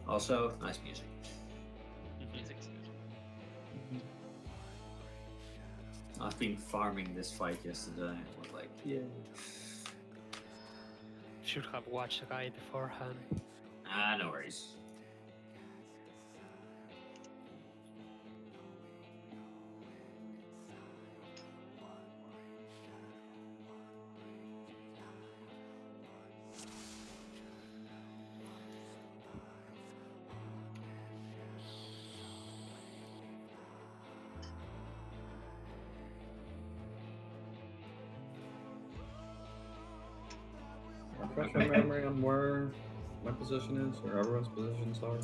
Also, nice music. Music's good. I've been farming this fight yesterday. I was like, yeah. Should have watched the guy beforehand. No worries. Refresh my memory on where my position is, or everyone's positions are.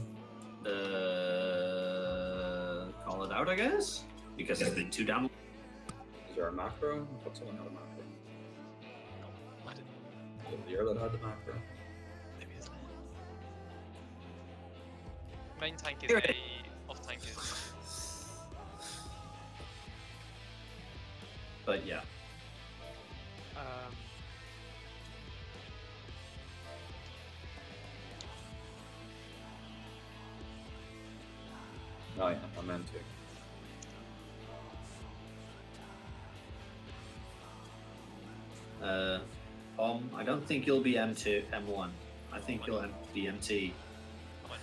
Call it out, I guess? Because it's been too damn. Is there a macro? I thought someone had a macro. No, I didn't. Was it the year that had the macro? Maybe it's main tank is Here it A, off tank is. But yeah. Um, Oh yeah, I meant to. I don't think you'll be M2, M1. I think you'll be MT Oh, I know.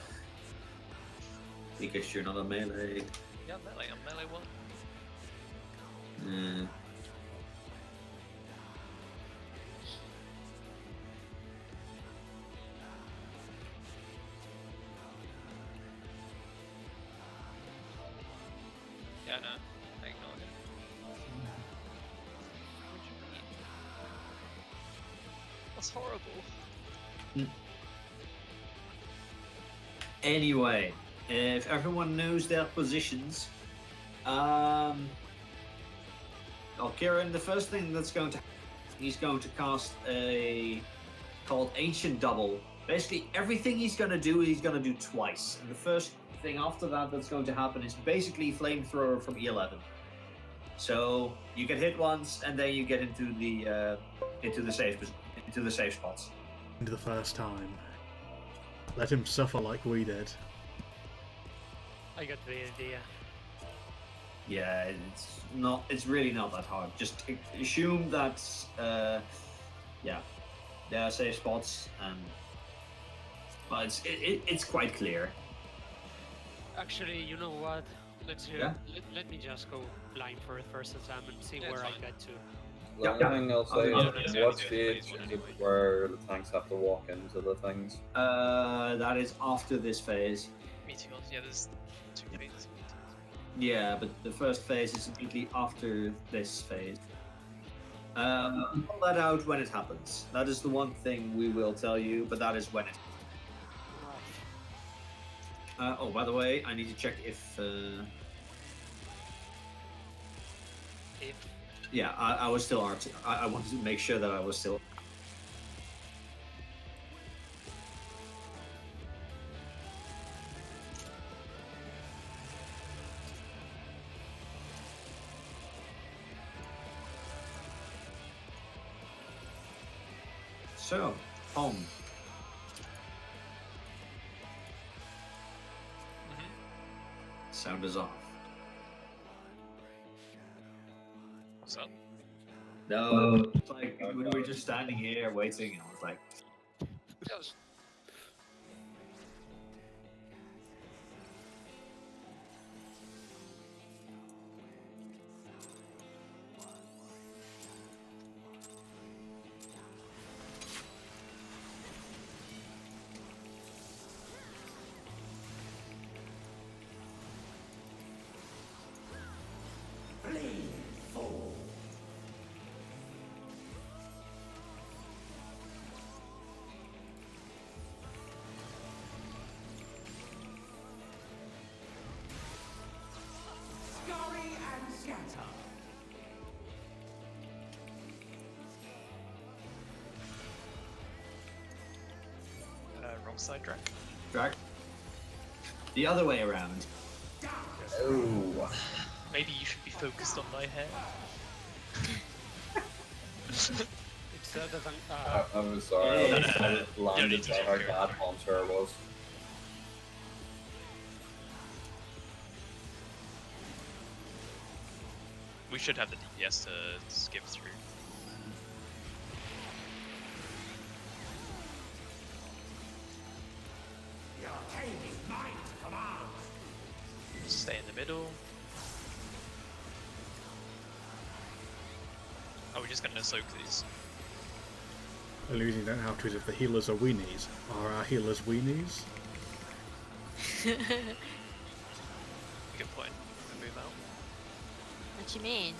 because you're not a melee. Yeah, melee. I'm melee one. Yeah, no. I ignored it. What do you mean? That's horrible. Anyway, if everyone knows their positions, Kieran, the first thing that's going to he's going to cast a called Ancient Double. Basically, everything he's going to do twice. And the first thing after that that's going to happen is basically Flamethrower from E11. So you get hit once, and then you get into the safe spots. The first time. Let him suffer like we did. I got the idea. Yeah, it's really not that hard. Just assume that there are safe spots, and well, it's quite clear. Actually, you know what? Yeah? Let me just go blind for the first time and see Yeah, where I fine. get to. The only thing I'll say Yeah, is, yeah, what yeah, stage yeah, is yeah. it where the tanks have to walk into the things? That is after this phase. Meteors. Yeah, there's two phases. Yeah, but the first phase is immediately after this phase. Pull that out when it happens. That is the one thing we will tell you, but that is when it. Oh, by the way, I need to check if. If Yeah, I was still RT. I wanted to make sure that I was still. So, home. Sound is off. what's up? No, it's like we were just standing here waiting, and I was like, That was Scurry and scatter. wrong side track. drag. The other way around. Oh, Maybe you should be focused on my hair. It's other than. I'm sorry. I Yeah. just landed need to on how check bad Haunter was. We should have the DPS to skip through. Your king is mine to command. Stay in the middle. Are we just gonna soak these? The reason you don't have to is if the healers are weenies. Are our healers weenies? Good point. We move out. What do you mean?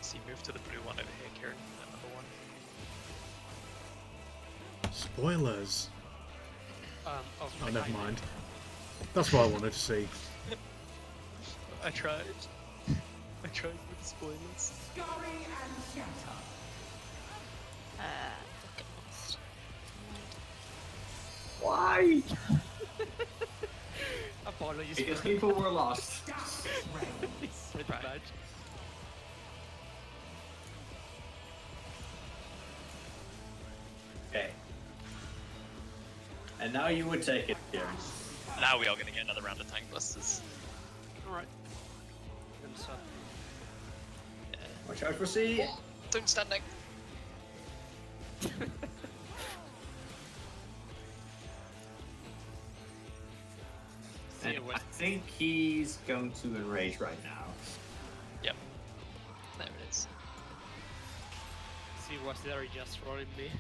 So you move to the blue one over here, Kieran. Another one. Spoilers. Of Oh, my never kind. mind. That's what I wanted to see. I tried. I tried with the spoilers. Scurry and scatter. Look at lost. Why? Apologies Because for people were lost. Dust reigns. the badge. Okay. And now you would take it, Kieran. Now we are going to get another round of tank busters. Alright. Then so. Watch out for C. Don't stand next. See And you I when. think he's going to enrage right now. Yep. There it is. See what's there just rolling me.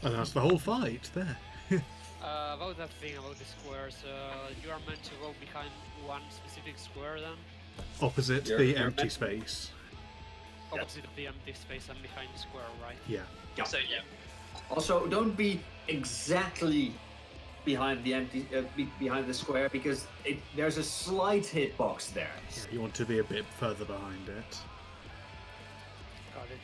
And that's the whole fight there. About that thing about the squares, you are meant to go behind one specific square then, Opposite You're- the you're empty meant- space. opposite of the empty space and behind the square, right? Yeah. Yeah. So yeah. Also, don't be exactly behind the empty behind the square because there's a slight hitbox there. Yeah, you want to be a bit further behind it. Got it.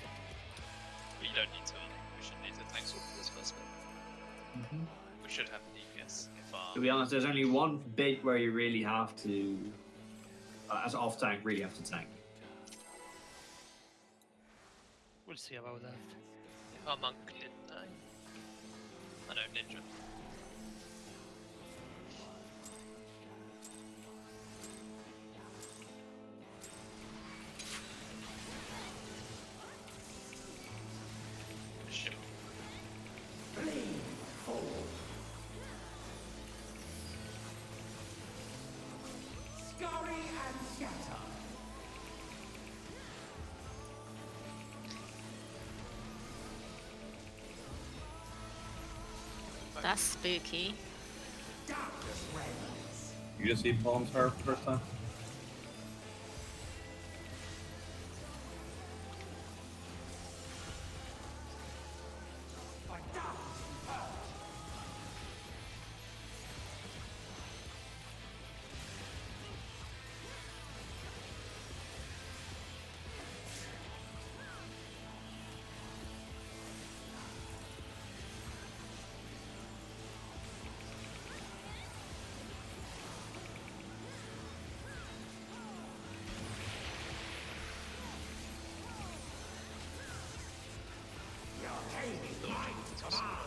We don't need to. We shouldn't need to tank swap for this first bit. We should have the DPS if To be honest, there's only one bit where you really have to, as off tank, really have to tank. We'll see about that. if our monk didn't die. I know, ninja. Shit. Bleed forward. Scurry and scatter. That's spooky. Darkness reigns. You just see Palm's Harp first time? By darkness fall. Your king is mine to command.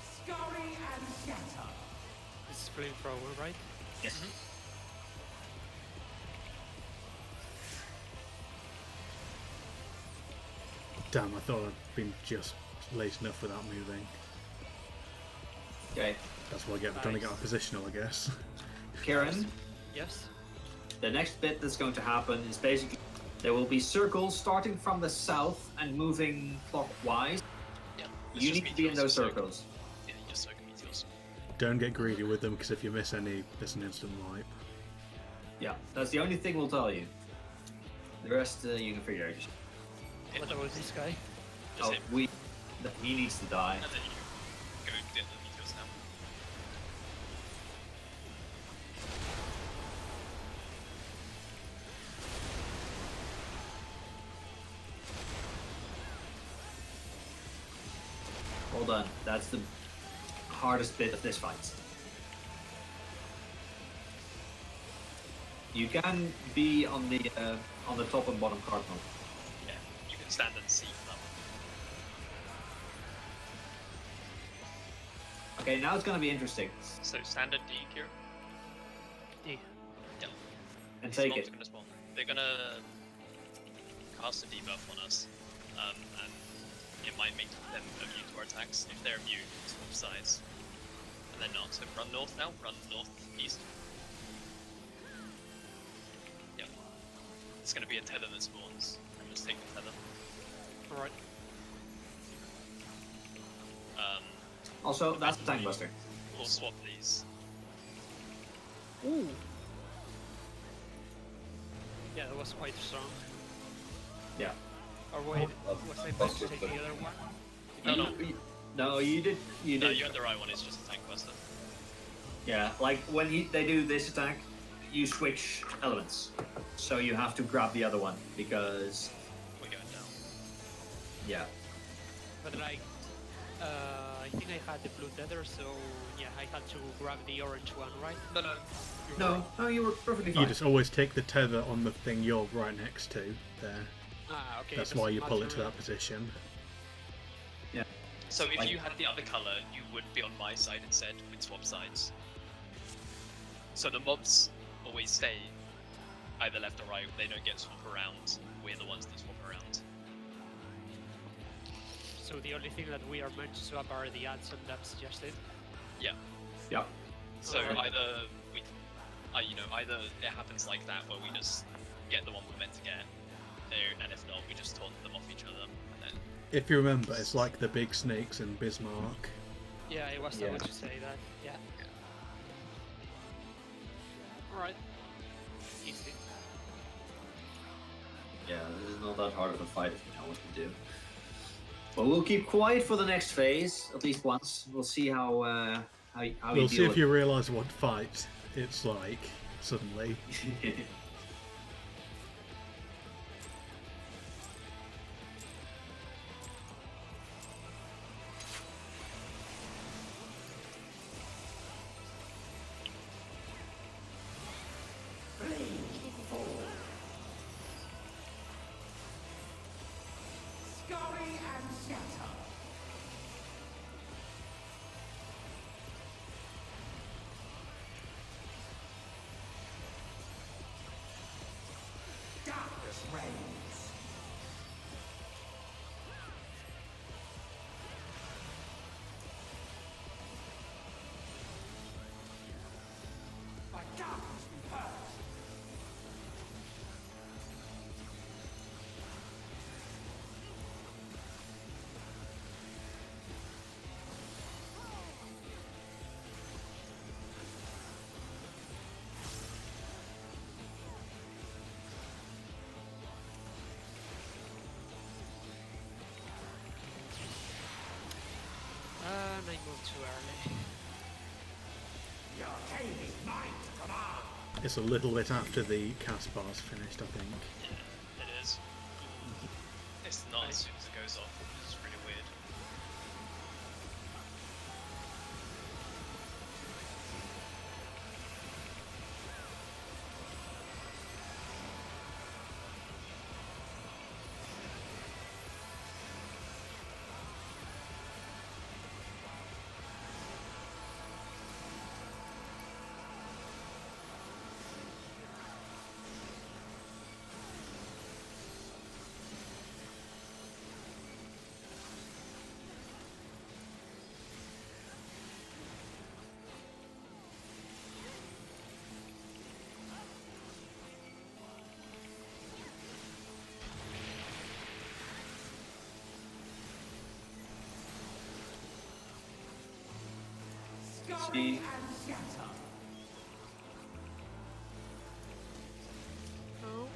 Scurry and scatter. This is flamethrower, right? Yes. Damn, I thought I'd been just late enough without moving. Okay. That's what I get for trying to get our positional, I guess. Kieran, Yes. the next bit that's going to happen is basically there will be circles starting from the south and moving clockwise. Yeah. You need to be in those circles. Yeah, you just soak meteors. Don't get greedy with them, because if you miss any, it's an instant wipe. Yeah, that's the only thing we'll tell you. The rest you can figure out. Hit What them. about this guy? Just Oh, hit. he needs to die. And then you go get the meteors now. Hold on, that's the hardest bit of this fight. You can be on the top and bottom cardinal. Yeah, you can stand and see them. Okay, now it's gonna be interesting. So standard D, Kira. D. Yeah. And These take mobs it. are gonna spawn. They're gonna cast a debuff on us, and it might make them immune to our attacks. If they're immune, swap sides. And they're not. So run north now. Run north, east. Yeah. It's gonna be a tether that spawns. And just take the tether. Alright. Also, that's the tank buster. We'll swap these. Ooh. Yeah, that was quite strong. Yeah. Or wait, was I meant to take the other one? No, No, you did. You no, did. you had the right one. It's just a tank buster. Yeah, like when they do this attack, you switch elements. So you have to grab the other one because We're going down. yeah. But like, I think I had the blue tether, so yeah, I had to grab the orange one, right? No, no. You're No, right. no, you were perfectly fine. You just always take the tether on the thing you're right next to there. Ah, okay. That's doesn't why you pull it matter. to that position. So if Like- you had the other color, you would be on my side instead. We'd swap sides. So the mobs always stay either left or right. They don't get swapped around. We're the ones that swap around. So the only thing that we are meant to swap are the ads, and that's just it. Yeah. Yeah. So Alright. either we, either it happens like that where we just get the one we're meant to get, and if not, we just taunt them off each other. And then If you remember, it's like the big snakes in Bismarck. Yeah, I was Yeah. about to say that. Yeah. Alright. Easy. Yeah, this is not that hard of a fight if you know what to do. But we'll keep quiet for the next phase, at least once. We'll see how you We'll see deal if you realise what fight it's like, suddenly. with it. Scurry and scatter. Darkness reigns. By darkness we purge. And I moved too early. Your gaining mind to command. It's a little bit after the cast bar's finished, I think. yeah, it is. It's not as soon as it goes off. It's really weird. GG. Oh.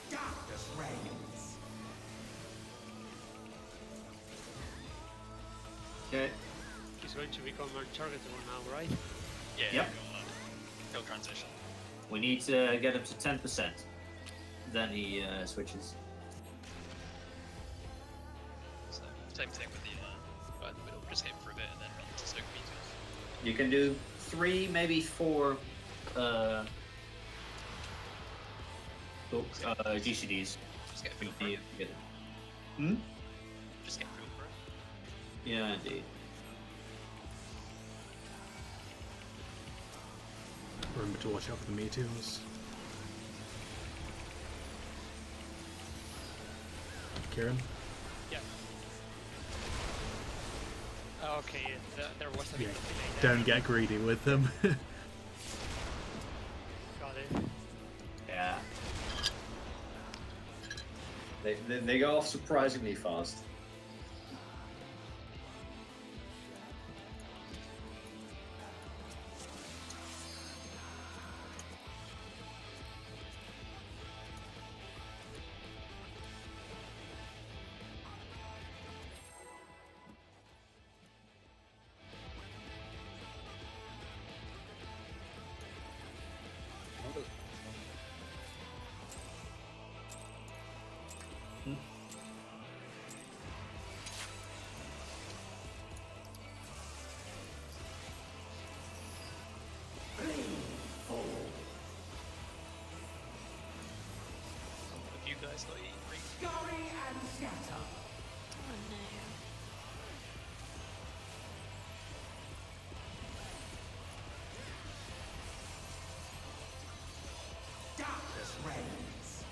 Darkness reigns. Okay. He's going to become untargetable now, right? Yeah. Yep. He'll transition. We need to get him to 10%. Then he switches. So same thing with the guy in the middle. Just hit for a bit and then run to soak meters. You can do 3, maybe 4 GCDs. Just get food for it. Hmm? Just get food for it. Yeah, indeed. Remember to watch out for the meteors. Kieran? Yeah. Okay, there was a bit Yeah. of delay there. Don't get greedy with them. Got it. Yeah. They go off surprisingly fast. Have you guys got eaten ring? Scurry and scatter. Oh no. Darkness reigns.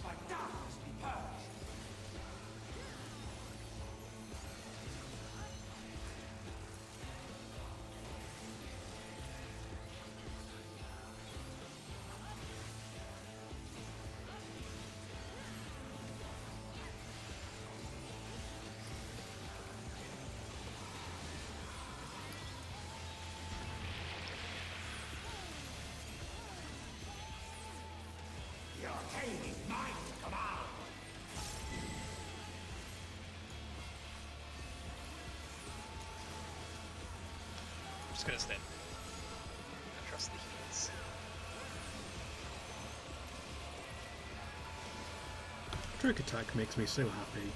By darkness be purged. Your taming mind command. I'm just gonna stand. I trust the heals. Trick attack makes me so happy.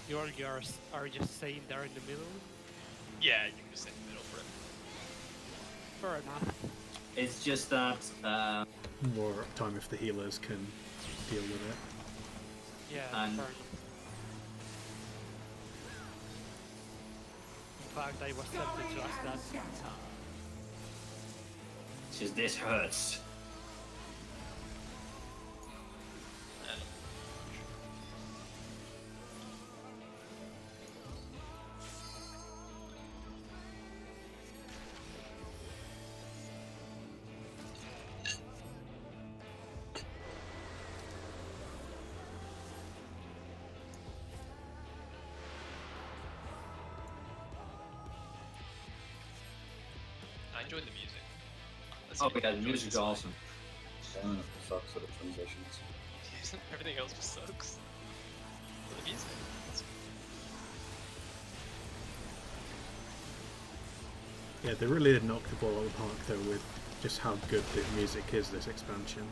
You are just staying there in the middle? Yeah, you can just stay in the middle for it. Fair enough. It's just that More time if the healers can deal with it. Yeah, And- fair enough. In fact, I was tempted to ask that. it's just this hurts. And I enjoy the music. Let's see Oh if we yeah, can the enjoy music's this one. awesome. Sucks at the transitions. Everything else just sucks. But the music. Yeah, they really did knock the ball out of the park though with just how good the music is this expansion.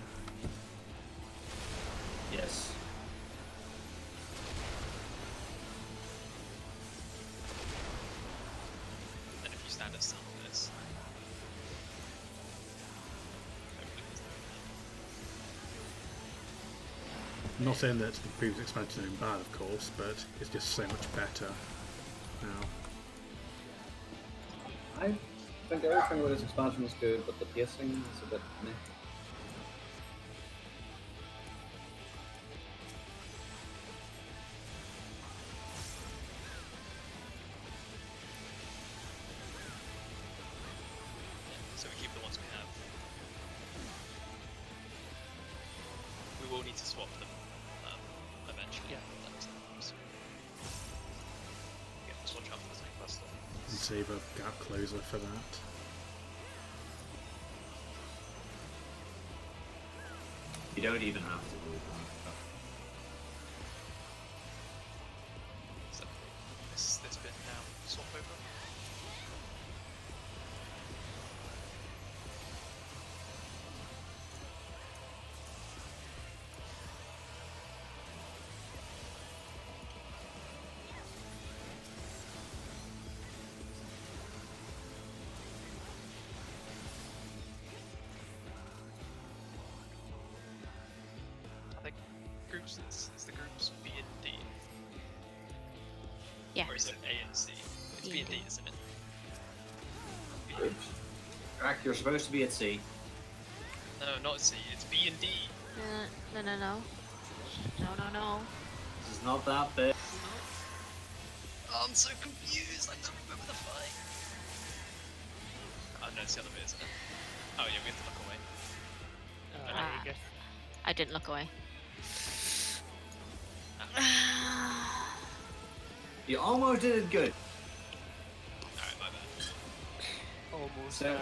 Yes. And if you stand at some of this, hopefully there's I'm not saying that the previous expansion is bad, of course, but it's just so much better now. I think everything with this expansion was good, but the pacing is a bit meh. So we keep the ones we have. We will need to swap them eventually. Yeah. Yeah, we'll switch after the second cluster. And save a gap closer for that. You don't even have to do that. So this bit now swap over. I think groups it's the groups B and D. Yeah. Or is it A and C? It's B and D, isn't it? B. Groups. Correct, you're supposed to be at C. No, not C. It's B and D. No. No. This is not that big. Oh, I'm so confused. I don't remember the fight. Oh no, it's the other bit, isn't it? Oh yeah, we have to look away. I guess. I didn't look away. You almost did it good. Alright, my bad. Almost. So-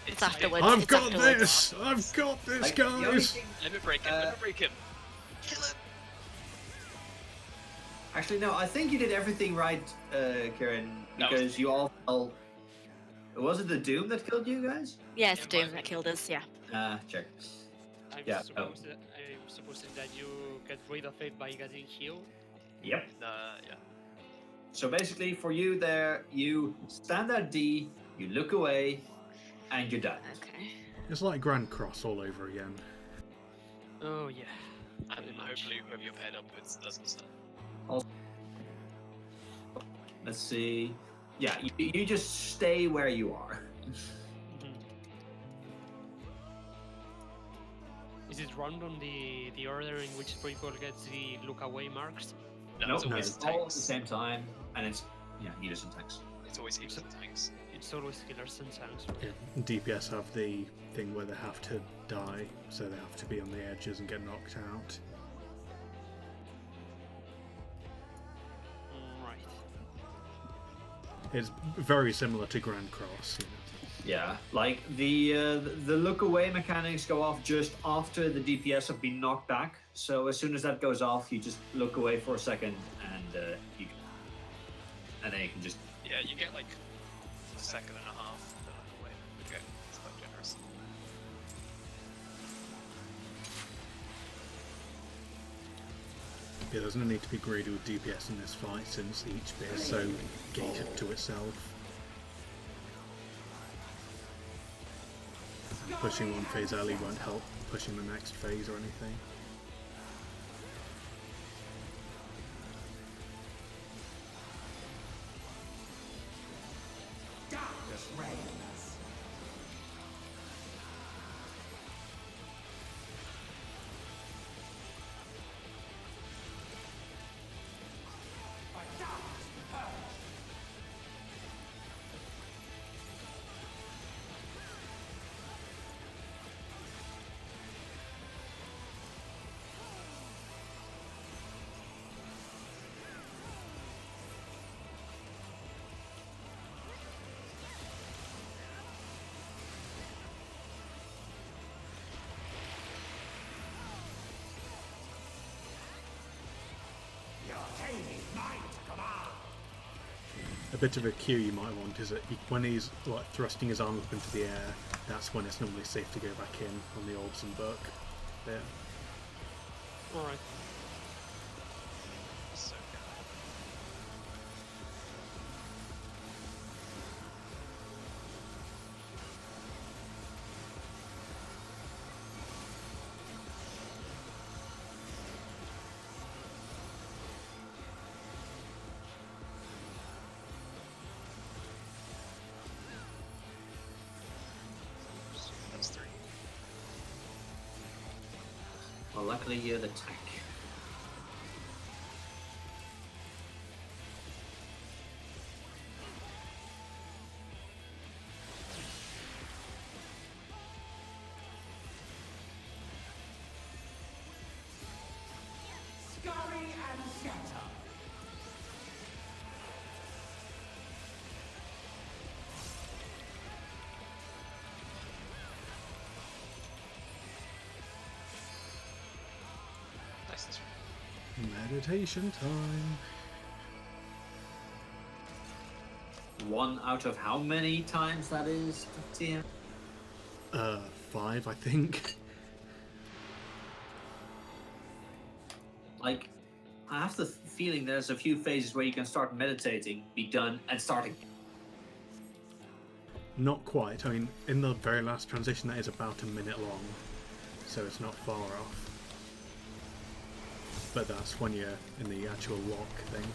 It's afterwards. I've it's got afterwards. this! I've got this, Like, the only guys! thing- Let me break him. Let me break him. Kill him. Actually, no, I think you did everything right, Kieran, That was- because you all fell. Was it the Doom that killed you guys? Yeah, it's Yeah, Doom that killed us. Yeah. Check. I'm Yeah, supposing that you get rid of it by getting healed. Yep. Yeah. So basically, for you there, you stand at D, you look away, and you're done. Okay. It's like Grand Cross all over again. Oh yeah. And Pretty much. hopefully whoever you're paired up with doesn't stand. Let's see. Yeah, you just stay where you are. Mhm. Is it random the order in which people get the look away marks? No, Nope, it's always it's all at tanks. the same time, and it's healers and tanks. It's always healers and tanks. It's always killers and tanks. Right? Yeah. DPS have the thing where they have to die, so they have to be on the edges and get knocked out. Right. It's very similar to Grand Cross, you know. Yeah, like the look away mechanics go off just after the DPS have been knocked back. So as soon as that goes off, you just look away for a second, and then you can just. Yeah, you get like a second and a half to look away. Okay, it's quite generous. Yeah, there's no need to be greedy with DPS in this fight since each bit is so gated to itself. And pushing one phase early won't help pushing the next phase or anything. Darkness reigns. You're taming mine to command. A bit of a cue you might want is that when he's like thrusting his arm up into the air, that's when it's normally safe to go back in on the orbs and book. Yeah. Alright. So good. Well, luckily you're the tank. Scurry and scatter. Nice. Meditation time. 1 out of how many times that is, TM? 5, I think. Like, I have the feeling there's a few phases where you can start meditating, be done, and start again. Not quite. I mean, in the very last transition, that is about a minute long, so it's not far off. But that's when you're in the actual lock thing.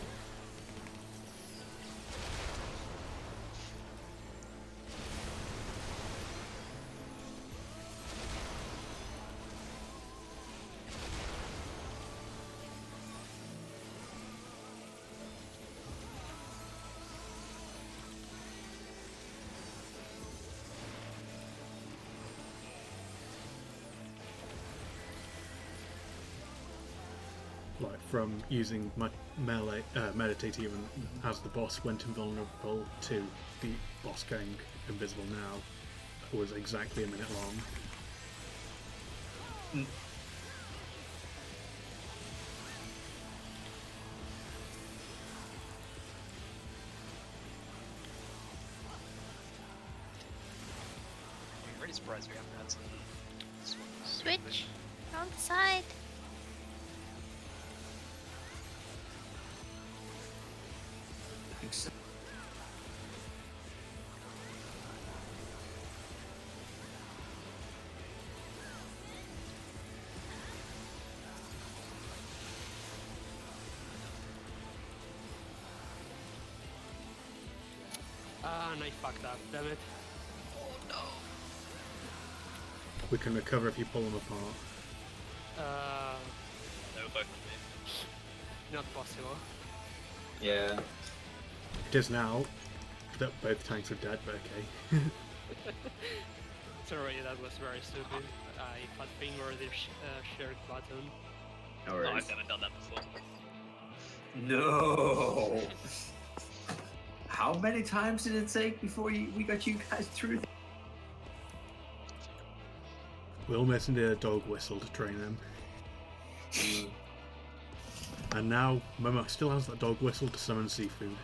Like from using my melee meditate even as the boss went invulnerable to the boss going invisible now was exactly a minute long. I'm really surprised we haven't had some Switch on the side. Thanks. Ah, and I fucked up, damn it. We can recover if you pull them apart. They were both on me. Not possible. Yeah. It is now that both tanks are dead, but okay. Sorry, that was very stupid. I fat fingered the shared button. No Oh, worries. I've never done that before. No. How many times did it take before we got you guys through? We almost needed a dog whistle to train him. And now Momo still has that dog whistle to summon seafood.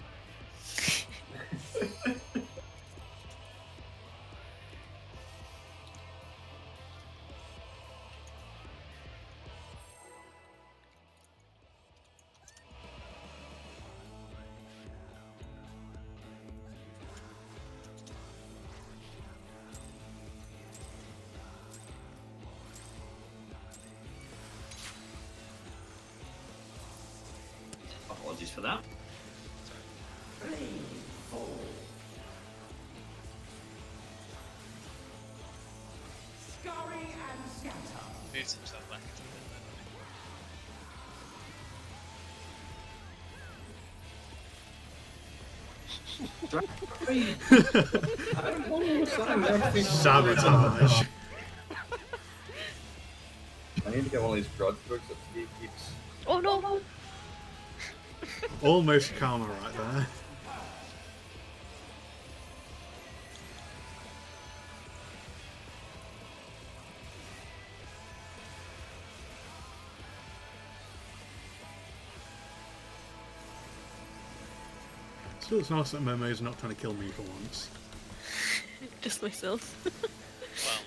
Apologies for that. Scurry and scatter. Moves himself back into the Sabotage. I need to get one of these grudge books that Steve keeps. Oh no! Almost karma right there. Still, it's nice that Momo's not trying to kill me for once. Just myself. Well,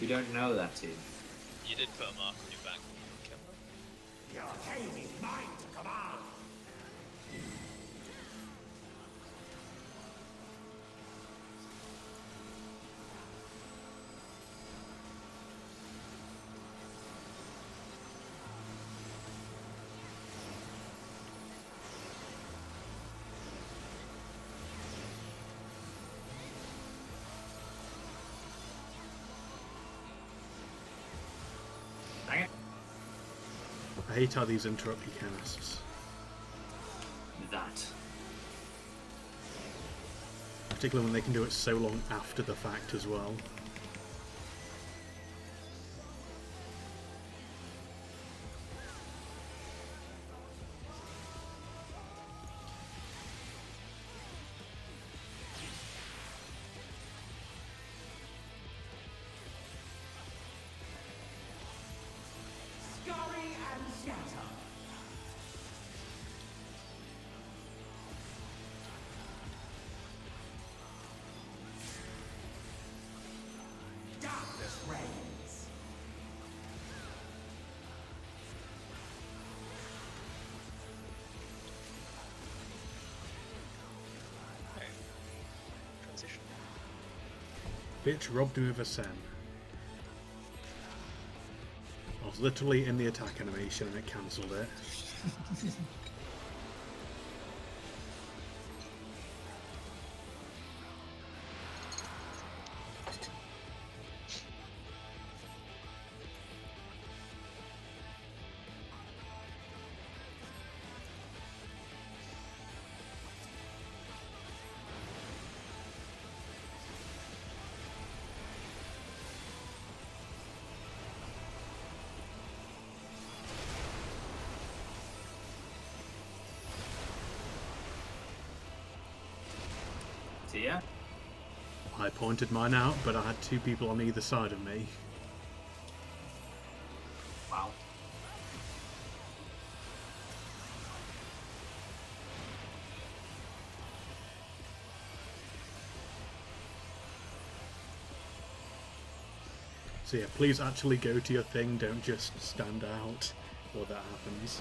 We don't know that, team. you did put a mark on your back when you killed them. Your game is mine to command. I hate how these interrupt your casts. That. Particularly when they can do it so long after the fact as well. Scurry and scatter. Darkness reigns. Okay. Transition. Bitch robbed me of a sen. I was literally in the attack animation and it cancelled it. So yeah. I pointed mine out, but I had two people on either side of me. Wow. So yeah, please actually go to your thing, don't just stand out while that happens.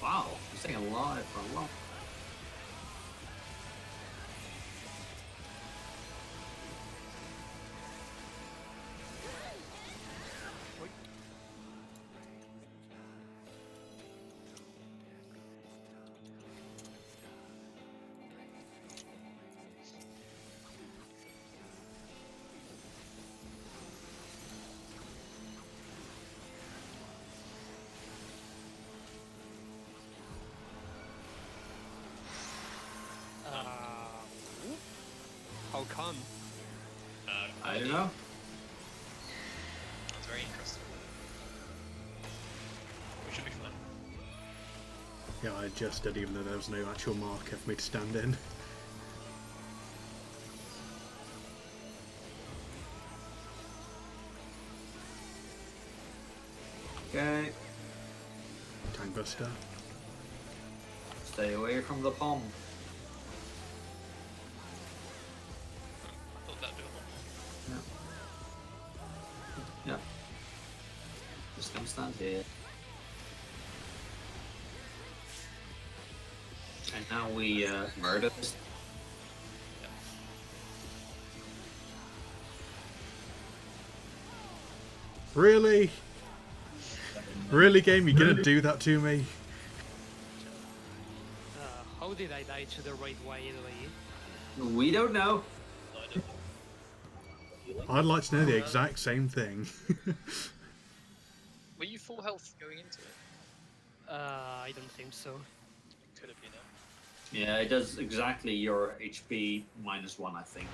Wow. I'm staying alive for a long. How come? I don't know. That's very interesting. We should be fine. Yeah, I adjusted even though there was no actual marker for me to stand in. Okay. Tank Buster. Stay away from the palm. I thought that'd do a lot more. Yeah. Just gonna stand here. And now we murder this. Really? Really, game? You're gonna do that to me? How did I die to the right way anyway? We don't know. No, I don't. I'd like to know the exact same thing. Were you full health going into it? I don't think so. Could have been it. Yeah, it does exactly your HP -1, I think.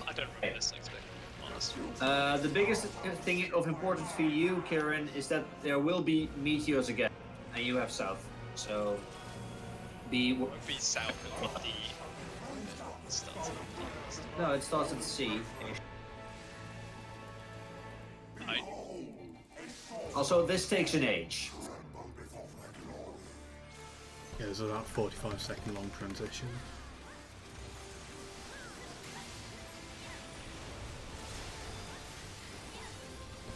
I don't remember this aspect, honestly. The biggest thing of importance for you, Kieran, is that there will be meteors again, and you have south. So, be Won't be south of the Starts at No, it starts at C. I Also, this takes an age. Yeah, there's about 45-second long transition.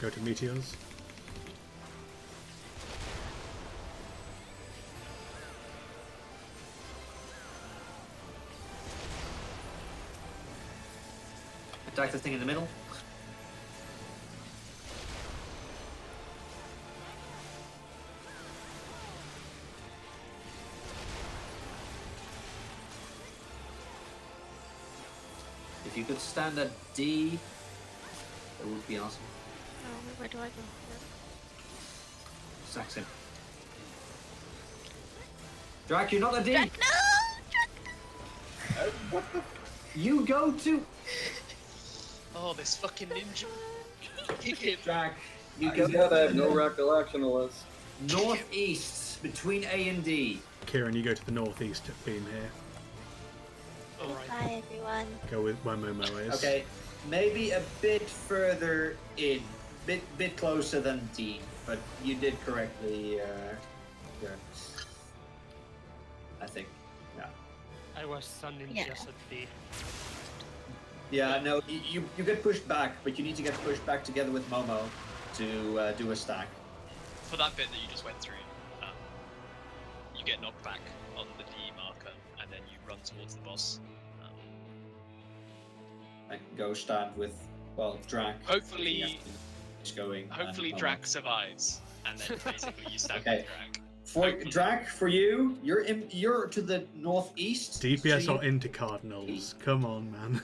Go to meteors. Attack the thing in the middle. If you could stand at D, that would be awesome. Oh, where do I go? Sacks him. Drac, you're not a D! Jack, no! Jack, What the? You go to... Oh, this fucking ninja. Kick him. Drac, you I go have no recollection of this. northeast between A and D. Kieran, you go to the northeast beam here. All right. Bye, everyone. Go with where Momo is. Okay, maybe a bit further in. Bit closer than D, but you did correctly, Kieran. I think. Yeah. I was standing Yeah. just at B. Yeah, no, you get pushed back, but you need to get pushed back together with Momo to do a stack. For that bit that you just went through, you get knocked back on the D marker, and then you run towards the boss. And go stand with, well, Drac. Hopefully- He's going. Hopefully, and Momo. Drac survives, and then basically you stand Okay. with Drac. For Hopefully. Drac, for you, you're to the northeast. DPS so or into cardinals. Come on, man.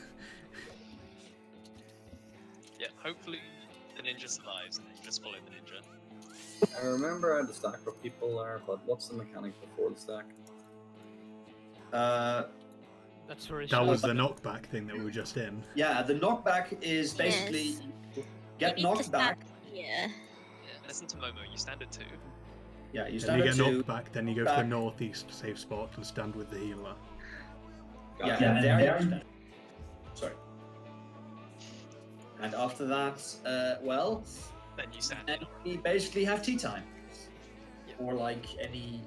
Yeah, hopefully the ninja survives, and then you just follow the ninja. I remember how the stack for people are, but what's the mechanic before the stack? That's where it That should was be. the knockback thing that we were just in. Yeah, the knockback is basically Yes. get You need to knocked back. stand here. Yeah, listen to Momo, you stand at 2. Yeah, you Then stand you at get 2. knocked back, then you go to back. the northeast safe spot and stand with the healer. Yeah, Gotcha. there you stand. Sorry. And after that, well, Then you stand then in we basically have tea time. Yeah. Or like any.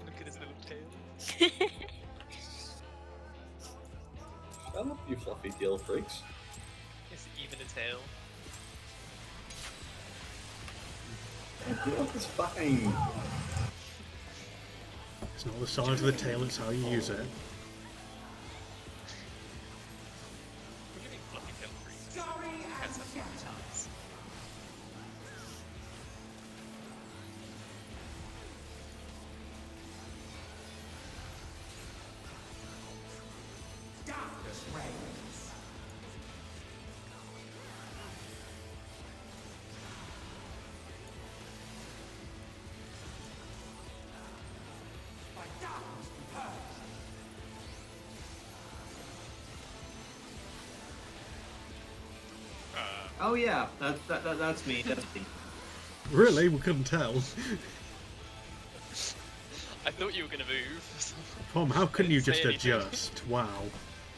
Look at his little tail. Shut up, you fluffy tail freaks. It's even a tail. Look, it's fine. It's not the size of the tail, it's how you use it. What do you mean fluffy tail freaks? Cats have fluffy tails. Darkness reigns. By darkness be purged. Oh yeah, that's me. That's me. Really? We couldn't tell. I thought you were gonna move. Tom, how can you Didn't just say anything. adjust? Wow.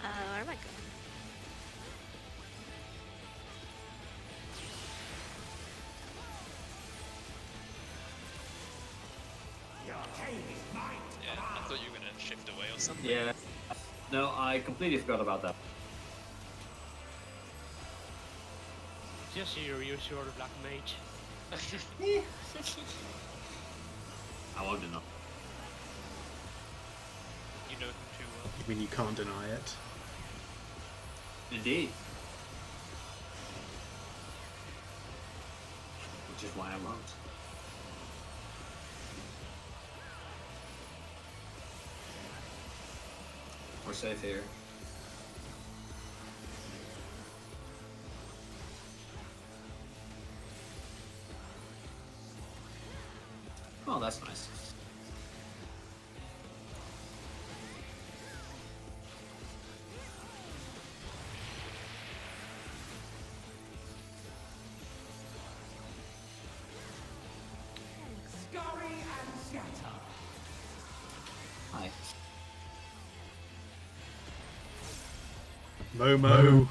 Where am I going? The arcane is mine. Yeah, I thought you were gonna shift away or something. Yeah. No, I completely forgot about that. Just your usual black mage. I won't deny. You know him too well. I mean, you can't deny it. Indeed. Which is why I won't. We're safe here. Oh, that's nice. Scurry and scatter. Hi. Momo.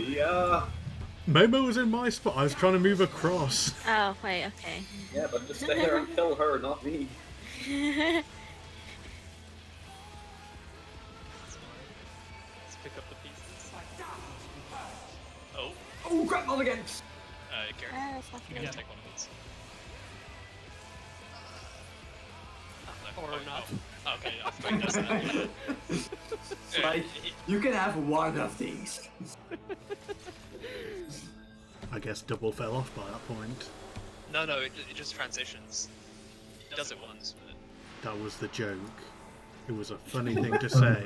Yeah. Momo was in my spot. I was trying to move across. Oh, wait, okay. Yeah, but just stay there and kill her, not me. Let's pick up the pieces. Oh, Oh, crap, not again! Karen, It's not you gonna- can take one of these. Or not. Oh, okay, I thought you guys said that. It's like, you can have one of these. I guess double fell off by that point. No, it just transitions. It does it once, but... That was the joke. It was a funny thing to say.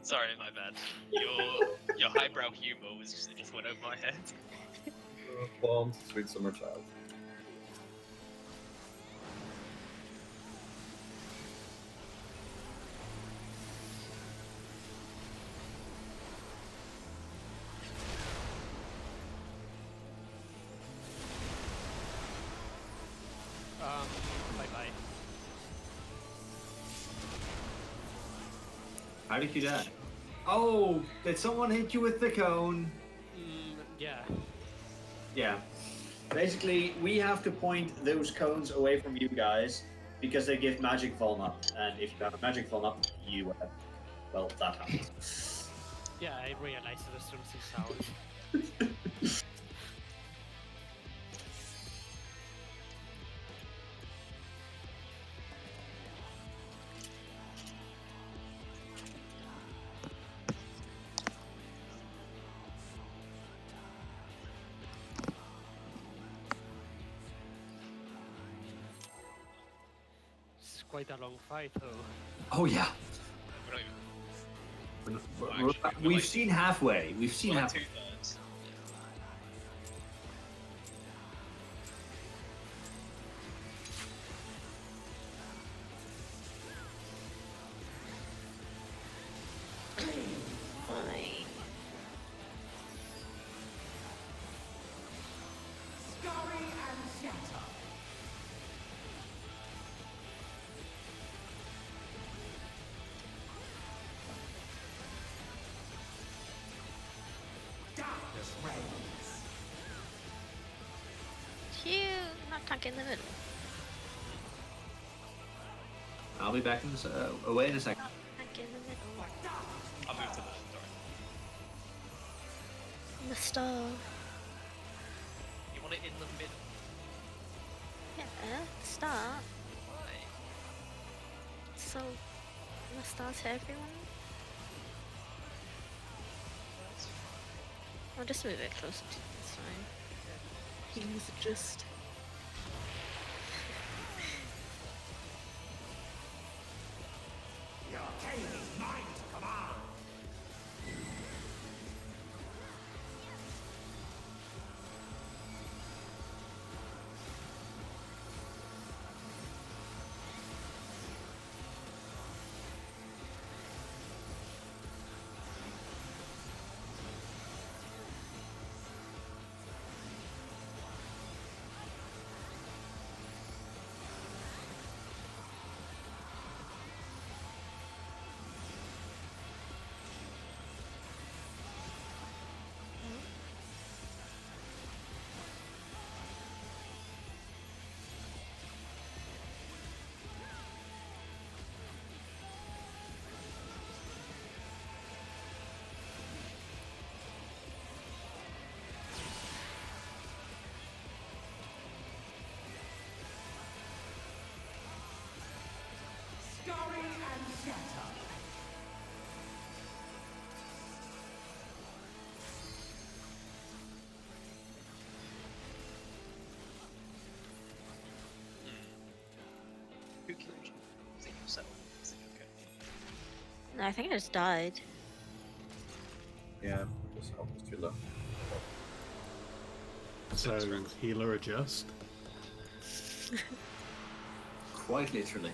Sorry, my bad. Your highbrow humor just went over my head. Blonde, sweet summer child. Bye-bye. How did you die? Oh, did someone hit you with the cone? Yeah. Yeah. Basically, we have to point those cones away from you guys because they give magic vuln up. And if you have a magic vuln up, you well, that happens. Yeah, I realized there's something sound. It's quite a long fight, though. Oh yeah. We're not even... We've seen halfway. We've seen We're like halfway. 2/3. Fine. Scurry and scatter. Darkness reigns. Phew, not tuck in the middle. I'll be back in away in a second. Not tuck in the middle. I'll move to the left, sorry. The star. You want it in the middle? Yeah, start. Why? So, the star to everyone. That's fine. I'll just move it closer to you, it's fine. He's just... Your king is mine to command. Scurry and scatter. Who killed you? Was it yourself? Is it okay? No, I think I just died. Yeah, just help us too low. So, healer adjust. Quite literally.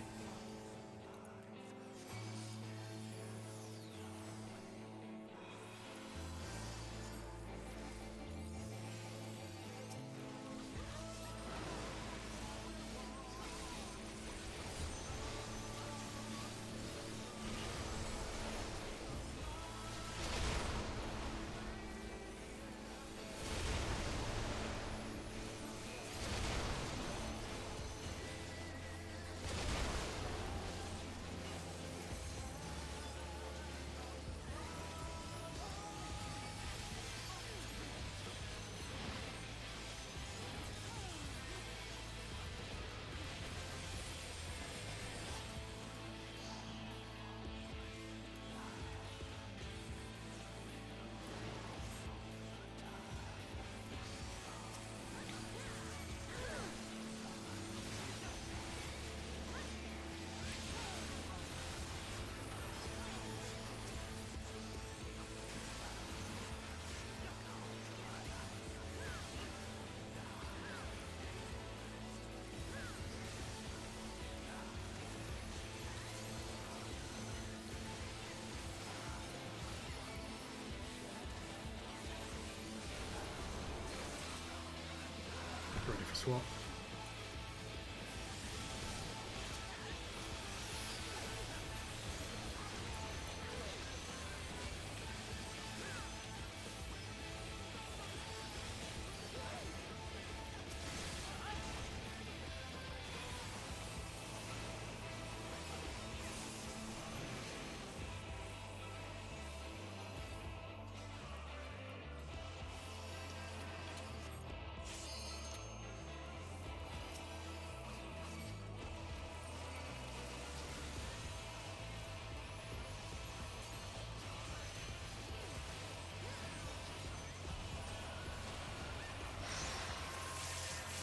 for swap.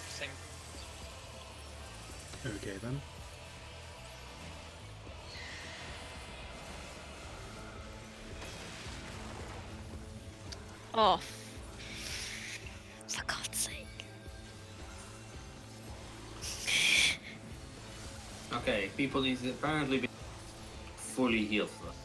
Same. Okay then. Oh. For God's sake. Okay, people need to apparently be fully healed for that.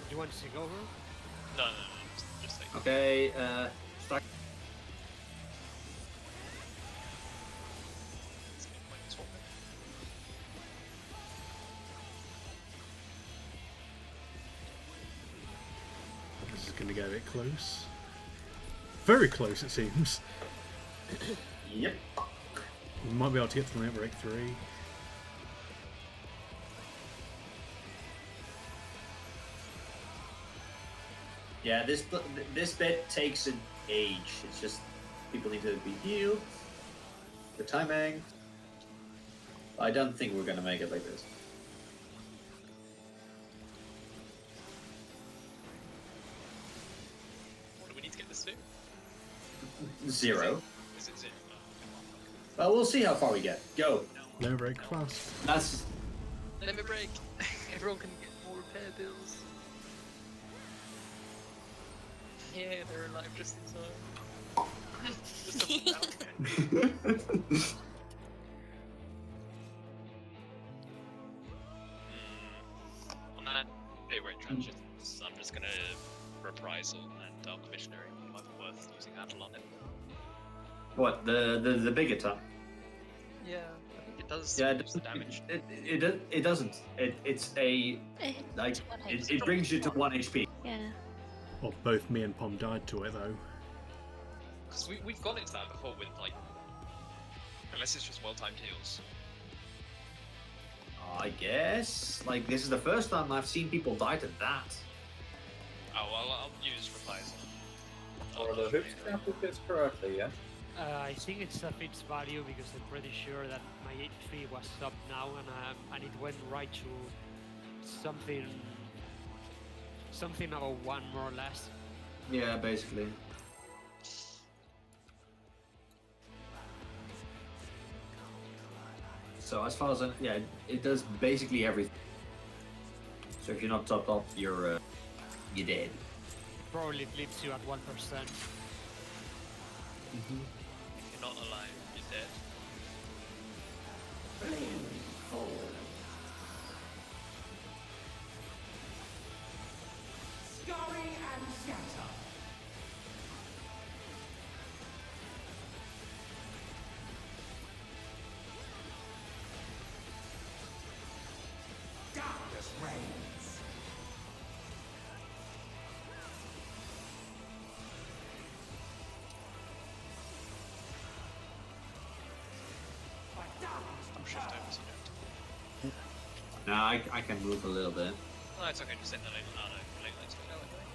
You want to take over? No, just like. Okay, stack. It's no point in swapping. This is going to get a bit close. Very close, it seems. Yep. We might be able to get to the limit break 3. Yeah, this bit takes an age. It's just people need to be healed. The timing. I don't think we're gonna make it like this. What do we need to get this to? 0. Is it 0? No. Well, we'll see how far we get. Go. Limit break fast. That's Limit break! Everyone can get more repair bills. Yeah, they're alive just in time. Just up and down. On that favorite transitions, I'm just gonna reprisal and Dark Missionary. It might be worth using Adel on it. what the big attack. Yeah, I think it does Yeah, reduce the damage. It doesn't. It's a like it brings you to 1 HP. Yeah. Well, both me and Pom died to it though. Because we've gone into that before with, like, unless it's just well-timed heals. I guess. Like this is the first time I've seen people die to that. Oh, well, I'll use reprisal. Or the hoops grappled this correctly, yeah? I think it's a fixed value because I'm pretty sure that my HP was up now and it went right to something about 1 more or less. Yeah, basically. So as far as yeah, it does basically everything. So if you're not topped up, you're dead. Probably leaves you at 1%. If you're not alive, you're dead. Scurry and scatter. Darkness reigns. By darkness I'm shift over, so you don't. No, I can move a little bit. No, it's okay, just send the lane. Oh, no, lane lane's going out anyway.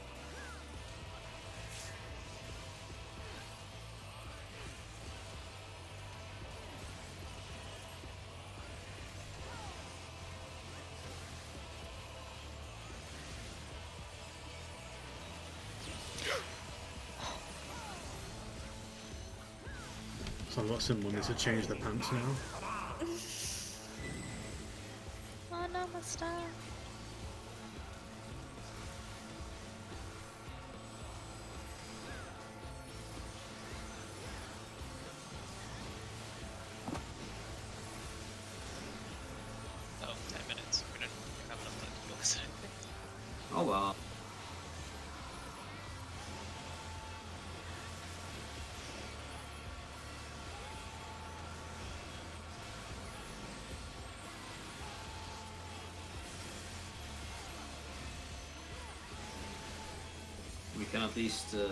So I've got someone needs to change their pants now. Oh no, my star. Oh, 10 minutes. We don't well. We can at least Yeah,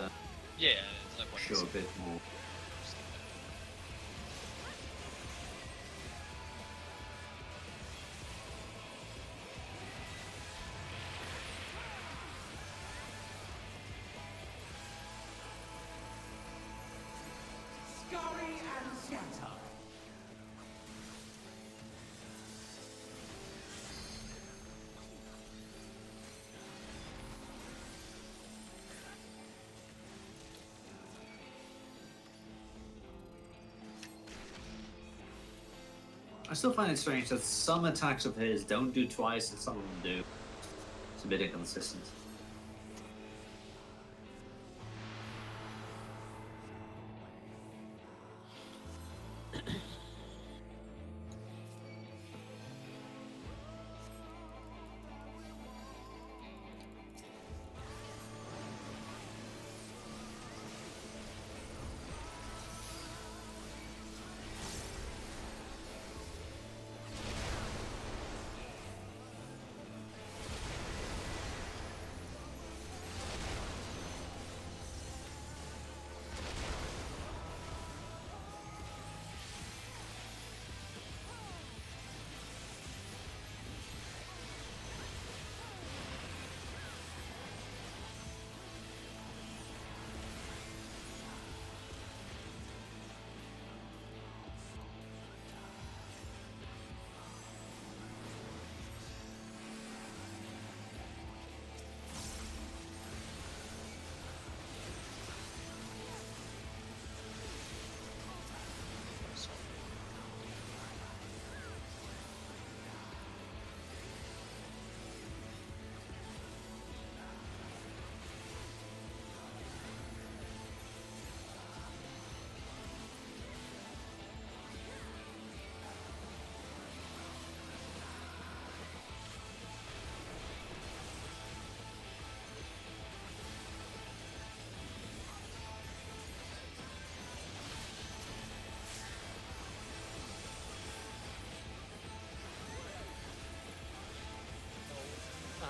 there's no point in show a bit more. Scurry and scatter. I still find it strange that some attacks of his don't do twice and some of them do. It's a bit inconsistent.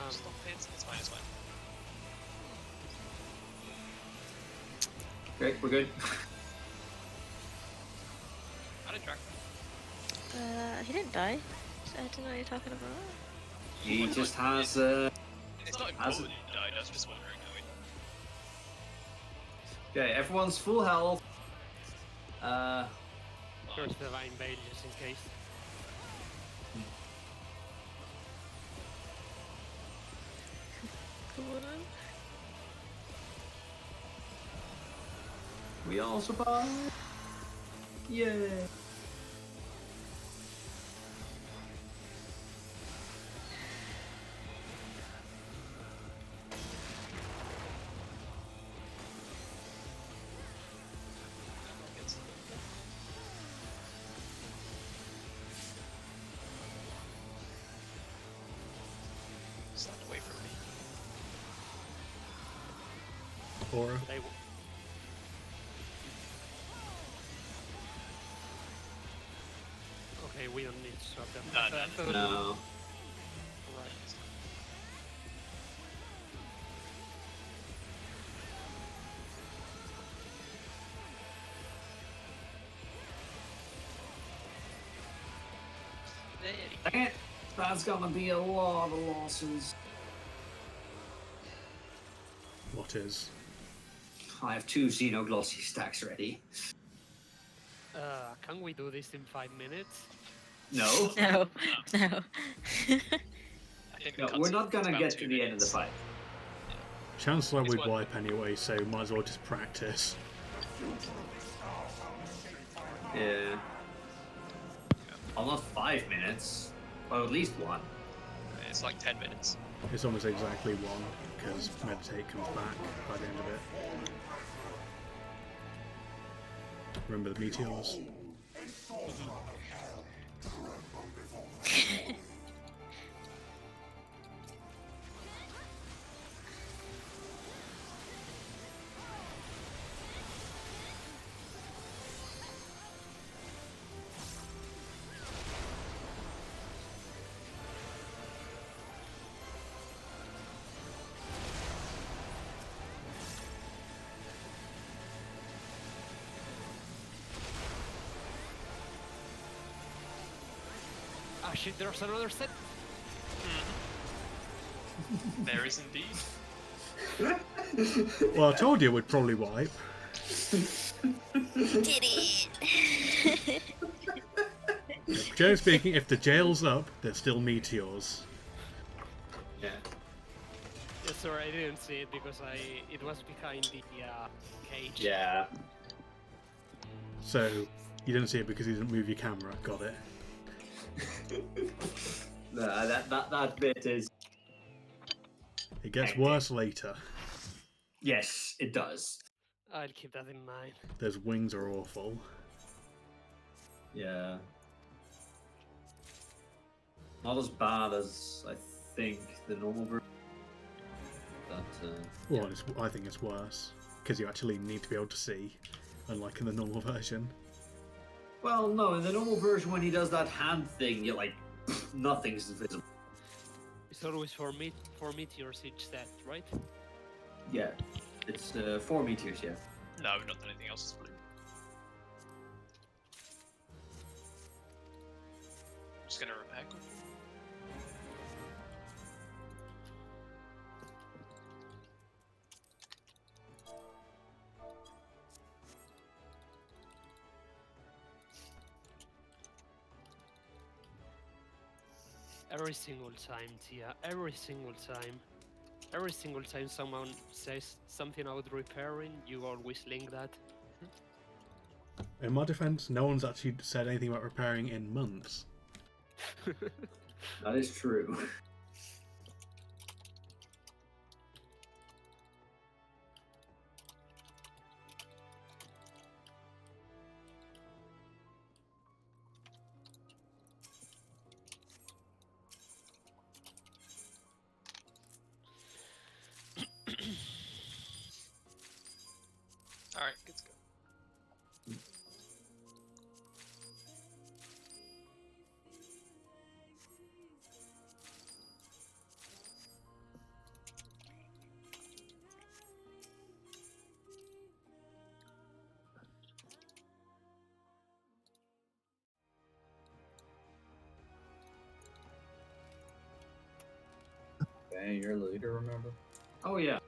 Stop it. It's fine, it's fine. Great, we're good. How did Drac? He didn't die. So I don't know what you're talking about. He just has It's not important he died, I was just wondering how he... okay, everyone's full health. First Divine Bane, just in case. Cool one. We all survive. Yay. Stand away from me. Aura. They okay, we don't need to swap them. No. No. Right. There you Dang it. That's gonna be a lot of losses. What is? I have 2 Xenoglossy stacks ready. Can we do this in 5 minutes? No. No, no. I think the No, we're cutscene's not gonna about get 2 to the end of the minutes. fight. Chances are It's we'd one- wipe anyway, so might as well just practice. Yeah. Well, not 5 minutes. Well, at least 1. It's like 10 minutes. It's almost exactly one, because Meditate comes back by the end of it. Remember the meteors? shit, there's another set. There is indeed. Well, I told you we'd probably wipe. Did it! Generally speaking, if the jail's up, there's still meteors. Yeah. Yes, sorry, I didn't see it because it was behind the cage. Yeah. So, you didn't see it because you didn't move your camera. Got it. No, that bit is. It gets worse later. Yes, it does. I'll keep that in mind. Those wings are awful. Yeah. Not as bad as I think the normal version. But Well, I think it's worse because you actually need to be able to see, unlike in the normal version. well, no, in the normal version when he does that hand thing, you're like nothing's visible. It's always for meteors each set, right? Yeah, it's 4 meters. Yeah. No, we've not done anything else this blue. Just gonna repair quickly. Every single time, Tia. Every single time. Every single time someone says something about repairing, you always link that. In my defense, no one's actually said anything about repairing in months. That is true. Alright, good to go. Okay, you're the leader, remember? Oh yeah.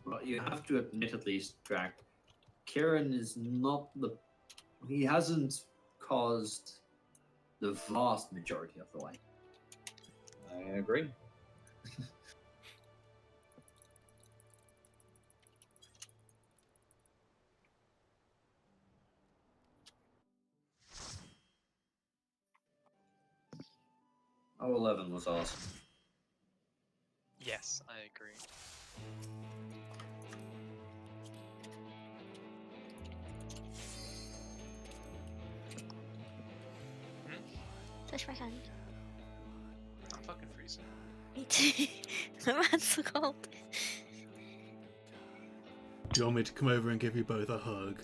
Well, you have to admit at least, Drac, Kieran is not the. He hasn't caused the vast majority of the way. I agree. Oh, 11 was awesome. Yes, I agree. Touch my hand. I'm fucking freezing. Me too. The man's so cold. Do you want me to come over and give you both a hug?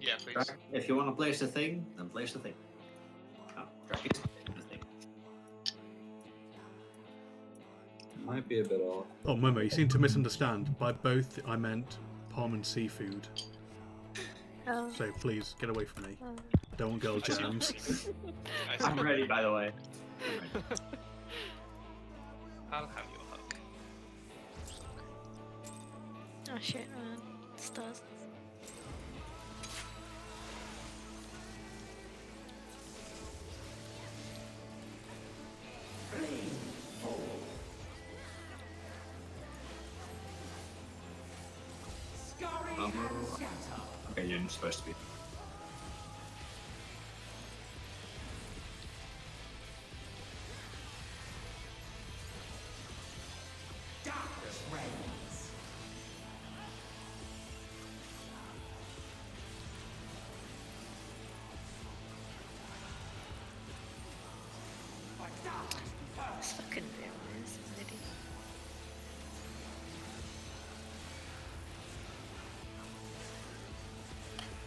Yeah, please. Drac, if you want to place a thing, then place a thing. Oh, Drac is placing a thing. Might be a bit off. Oh, Momo, you seem to misunderstand. By both, I meant palm and seafood. Oh. So please, get away from me. Oh. Don't want girl I see. jams. I see. I'm ready, by the way. I'll have your hug. Oh shit, man. Stars. Okay, you're supposed to be. Darkness reigns. But darkness It's fucking rumors, lady.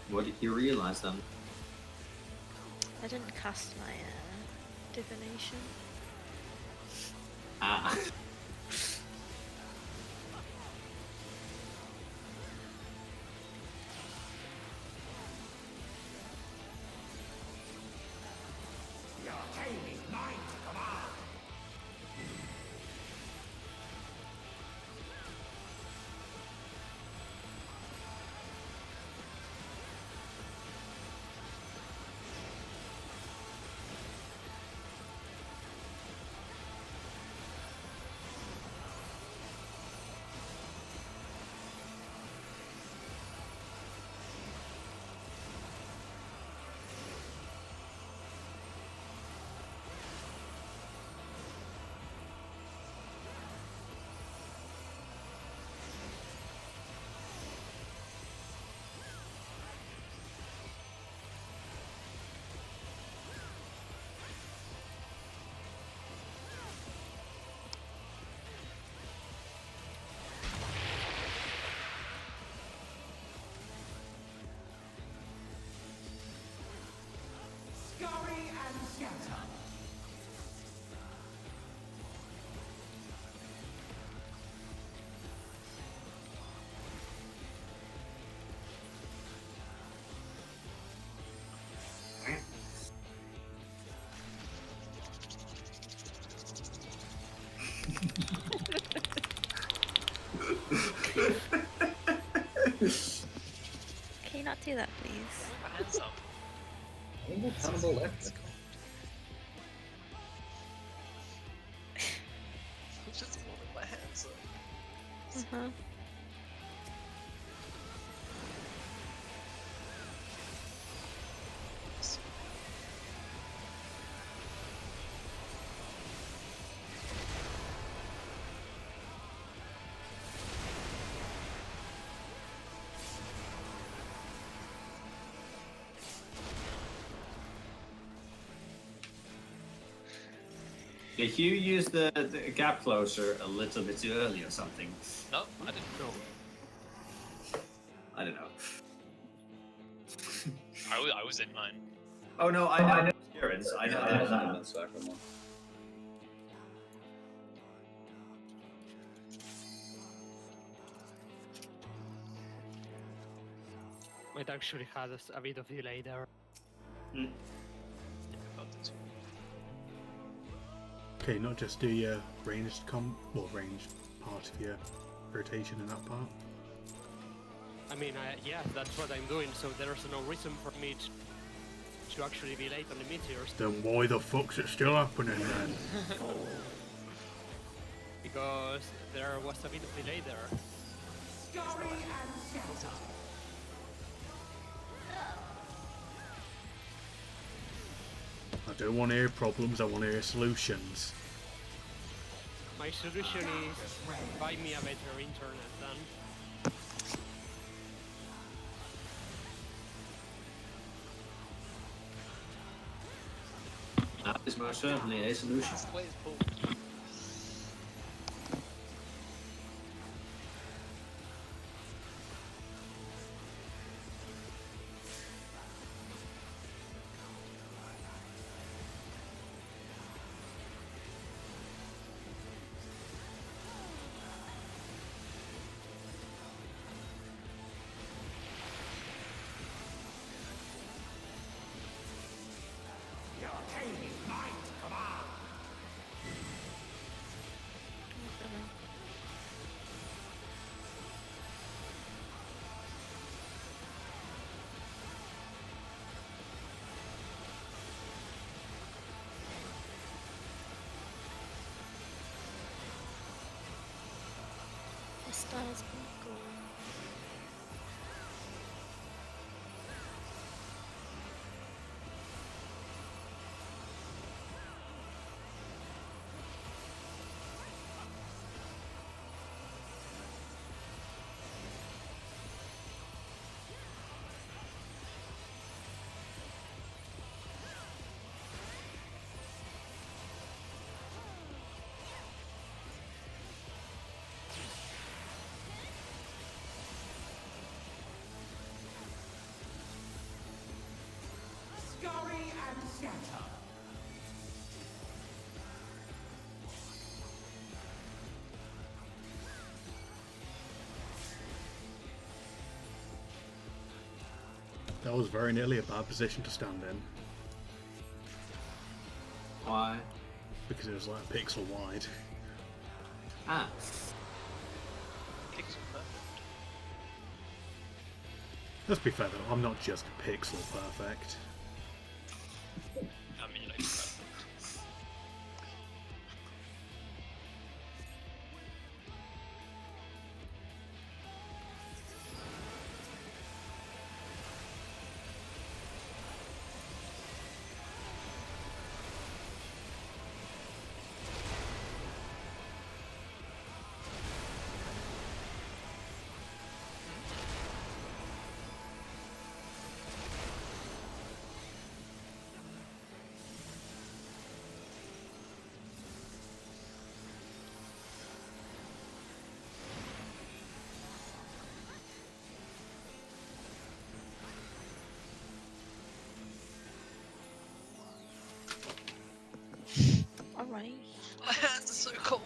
What did you realize then? I didn't cast my Divination. Ah. Your time is mine to command. Scurry and scatter. Can you not do that, please? Put my hands up. Ain't Hannibal left? Just holding my hands up. Uh-huh. Yeah, Hugh used the gap closer a little bit too early or something. No, I didn't. No. I don't know. I was in mine. Oh no, I know Kieran's. I know Yeah, that. that second one. Might actually had a bit of delay there. About the two. Okay, not just do your ranged ranged part of your rotation in that part. I mean, yeah, that's what I'm doing, so there's no reason for me to actually be late on the meteors. Then why the fuck's it still happening then? Because there was a bit of delay there. Scurry and scatter. I don't want to hear problems, I want to hear solutions. My solution is buy me a better internet then. That is most certainly a solution. That's the way it's pulled. Your time is mine to command. The stars will go. That was very nearly a bad position to stand in, Why? because it was like a pixel wide. Ah. Pixel perfect. Let's be fair though, I'm not just pixel perfect. I mean, like, perfect. Alright. My hands are so cold.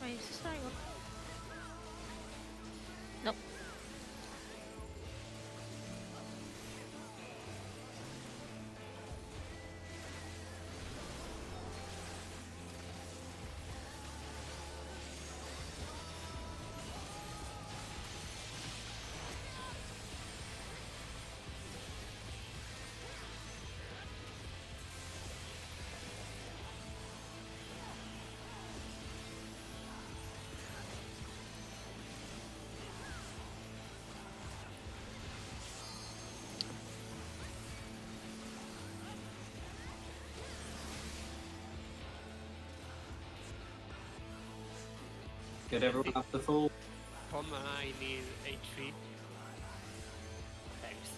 Wait, is this not go? Nope. Get everyone up to full. Poma, I need HP. Thanks.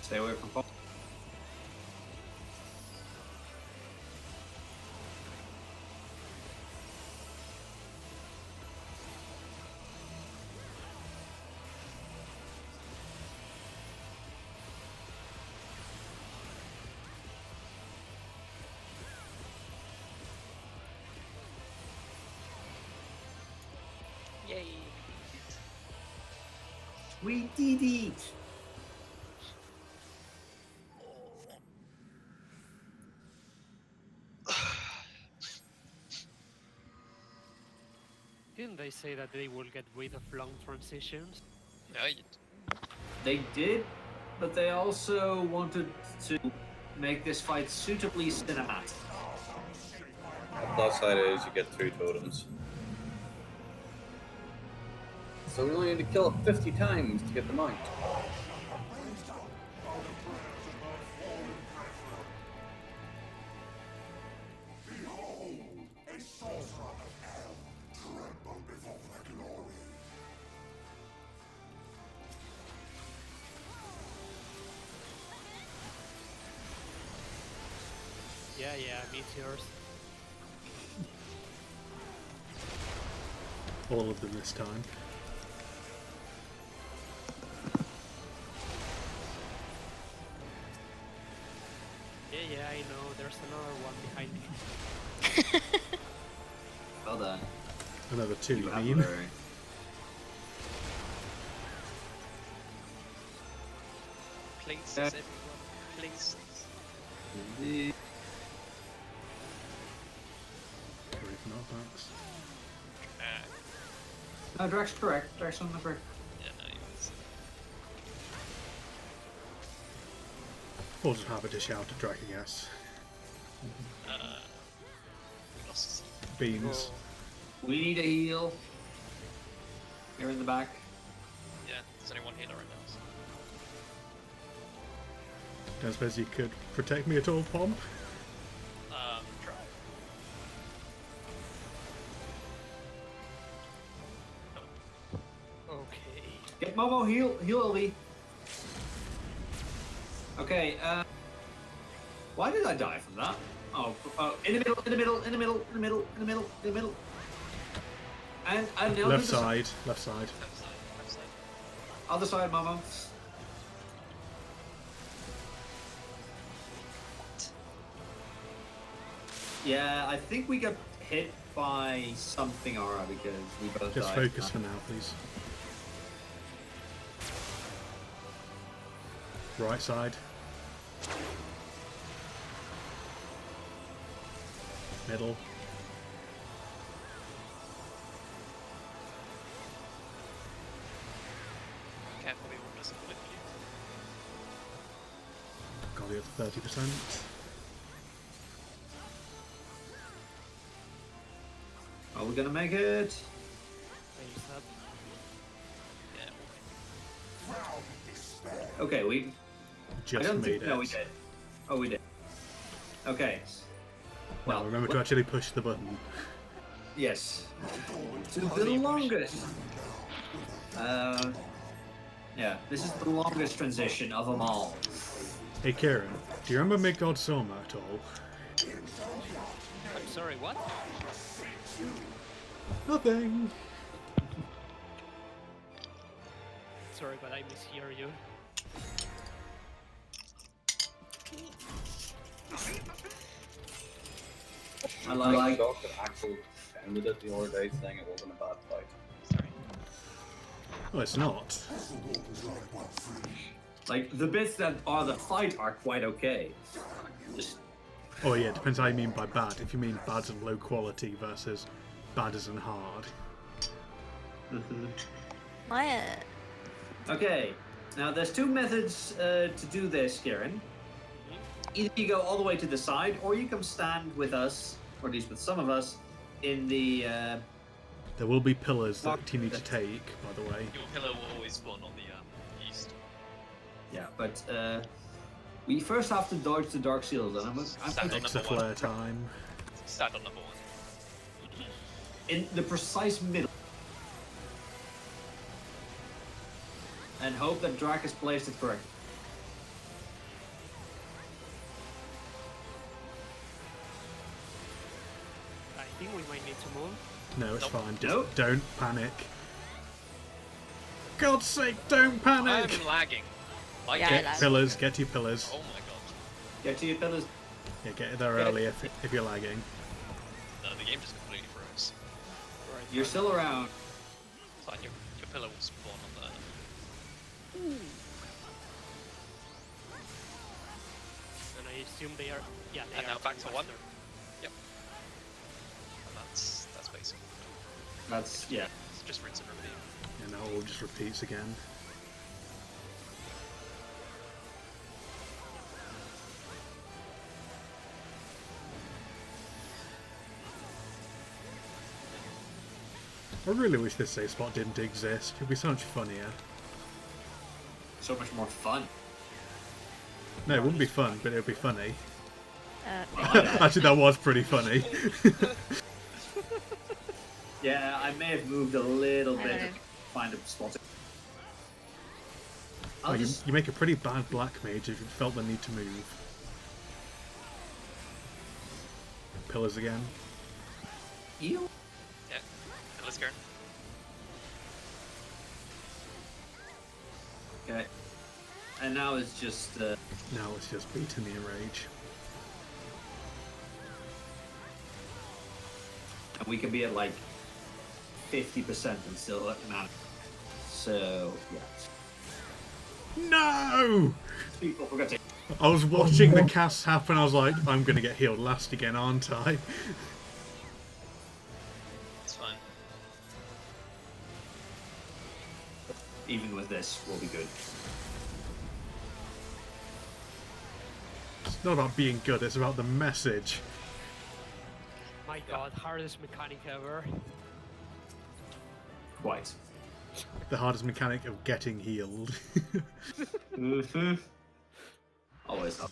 Stay away from Pop. Yay. We did it! Didn't they say that they will get rid of long transitions? Yeah, They did, but they also wanted to make this fight suitably cinematic. The plus side is you get 2 totems. So we only need to kill it 50 times to get the mount. Yeah, meteors. All of them this time. Yeah, I know. There's another one behind me. Well done. Another 2, you have mean? very- places, Yeah. everyone. Places. Indeed. Sorry for knockbacks. No, Drax correct. Drax on the correct. Yeah, no, he was. Or just have it to shout at Dragagas. We lost. Beans. We need a heal. You're in the back. Yeah, there's only one healer right now. So. Don't suppose you could protect me at all, Pomp? Try. Okay. Get Momo, heal LV. Okay, why did I die from that? Oh, in the middle, in the middle, in the middle, in the middle, in the middle, in the middle. And now Left to the side, left side. Left side, left side. Other side, Momo. Yeah, I think we got hit by something, Aura, because we both Just died. focus for now, please. Right side. Middle. Careful, we will miss with you. Got the other 30%. Are we gonna make it? Phase up. Yeah, Okay, we. I Just don't made think. No, we it. did. Oh, we did. Okay. Well, remember to actually push the button. Yes. To the longest. Yeah, this is the longest transition of them all. Hey Kieran, do you remember Midgard Soma at all? I'm sorry, what? Nothing! Sorry, but I mishear you. I I like. talked to Axel ended it the other day saying it wasn't a bad fight. sorry. Well, it's not. Like the bits that are the fight are quite okay. Just Oh yeah, depends how you mean by bad. If you mean bad and low quality versus bad as in hard. My okay. Now there's two methods to do this, Kieran. Either you go all the way to the side, or you come stand with us, or at least with some of us, in the. There will be pillars that you need to take, by the way. Your pillar will always spawn on the east. Yeah, but we first have to dodge the dark seals, and I'm Stand on Extra number one. flare time. Stand on number one. in the precise middle, and hope that Drac has placed it correct. I think we might need to move. No, it's Nope. fine. Just Nope. don't panic. God's sake, don't panic! I'm lagging. Like Yeah, this. that's- Pillars, get to your pillars. Oh my god. Get to your pillars. Yeah, get there early if you're lagging. No, the game just completely froze. Right. You're still around. Fine, your pillar will spawn on there. And I assume they are. Yeah, they And are. now back to one. faster. Yep. And that's basic. That's yeah. It's just rinse and repeat. And now it all just repeats again. I really wish this safe spot didn't exist. It'd be so much funnier. So much more fun. No, it wouldn't be fun, but it would be funny. Uh, Actually, that was pretty funny. Yeah, I may have moved a little I bit don't to know. find a spot. I'll Like, just you make a pretty bad black mage if you felt the need to move. Pillars again. heal. Yeah. Let's go. Okay. And now it's just Now it's just beating the enrage. and we can be at like 50% and still not. So yeah. No! People forgot to. I was watching the cast happen, I was like, I'm gonna get healed last again, aren't I? It's fine. Even with this, we'll be good. It's not about being good, it's about the message. My god, hardest mechanic ever. Quite. The hardest mechanic of getting healed. Mm-hmm. Always up.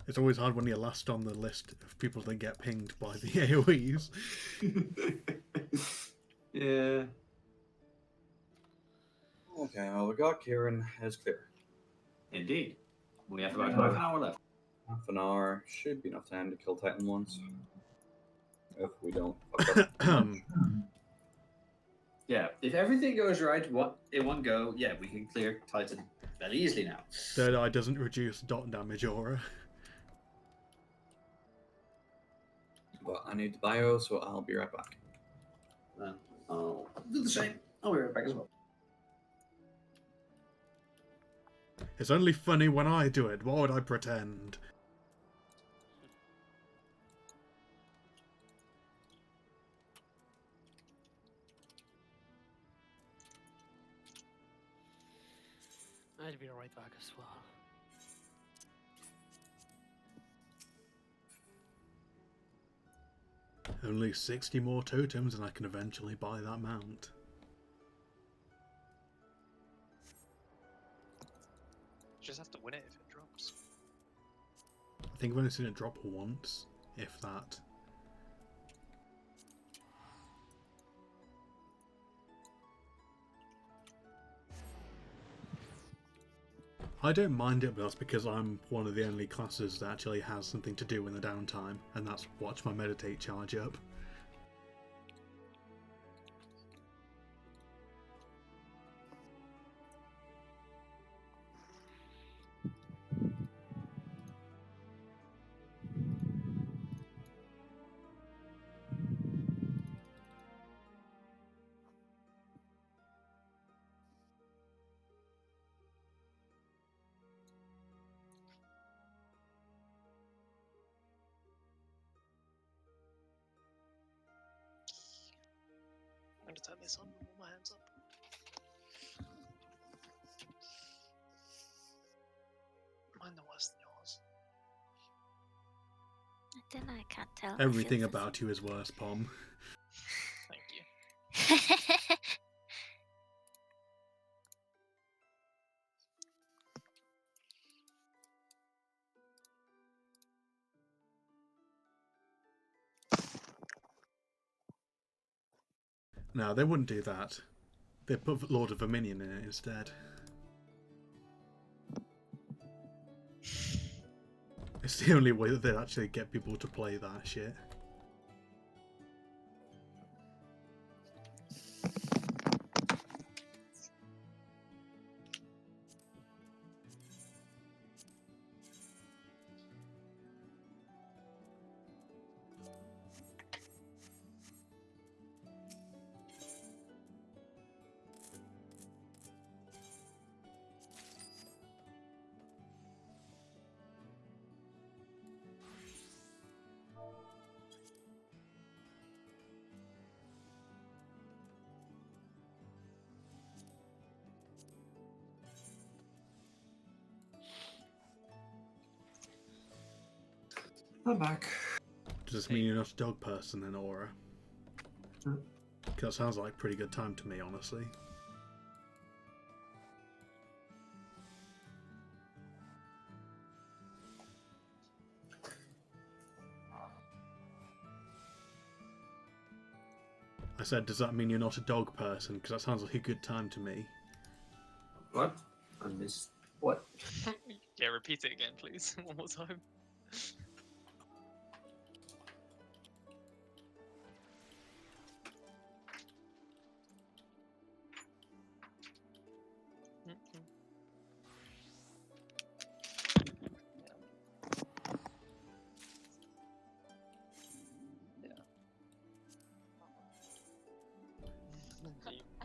It's always hard when you're last on the list of people that get pinged by the AoEs. Yeah. Okay, well, we got Kieran. It's clear. Indeed. We have about half an hour left. Half an hour should be enough time to kill Titan once. If we don't fuck up too much. Yeah, if everything goes right in one go, yeah, we can clear Titan fairly easily now. Third eye doesn't reduce dot damage aura. But I need the bio, so I'll be right back. Then I'll do the same. I'll be right back as well. It's only funny when I do it. What would I pretend? I'll be right back as well. Only 60 more totems and I can eventually buy that mount. Just have to win it if it drops. I think I've only seen it drop once, if that. I don't mind it, but that's because I'm one of the only classes that actually has something to do in the downtime, and that's watch my meditate charge up. I'm gonna turn this on with all my hands up. Mine are worse than yours. Then I can't tell. Everything about you is worse, Pom. Thank you. No, they wouldn't do that. They'd put Lord of Verminion in it instead. It's the only way that they'd actually get people to play that shit. I'm back. Does this mean you're not a dog person then, Aura? Because that sounds like a pretty good time to me, honestly. I said, does that mean you're not a dog person? Because that sounds like a good time to me. What? I missed what? Yeah, repeat it again, please. One more time.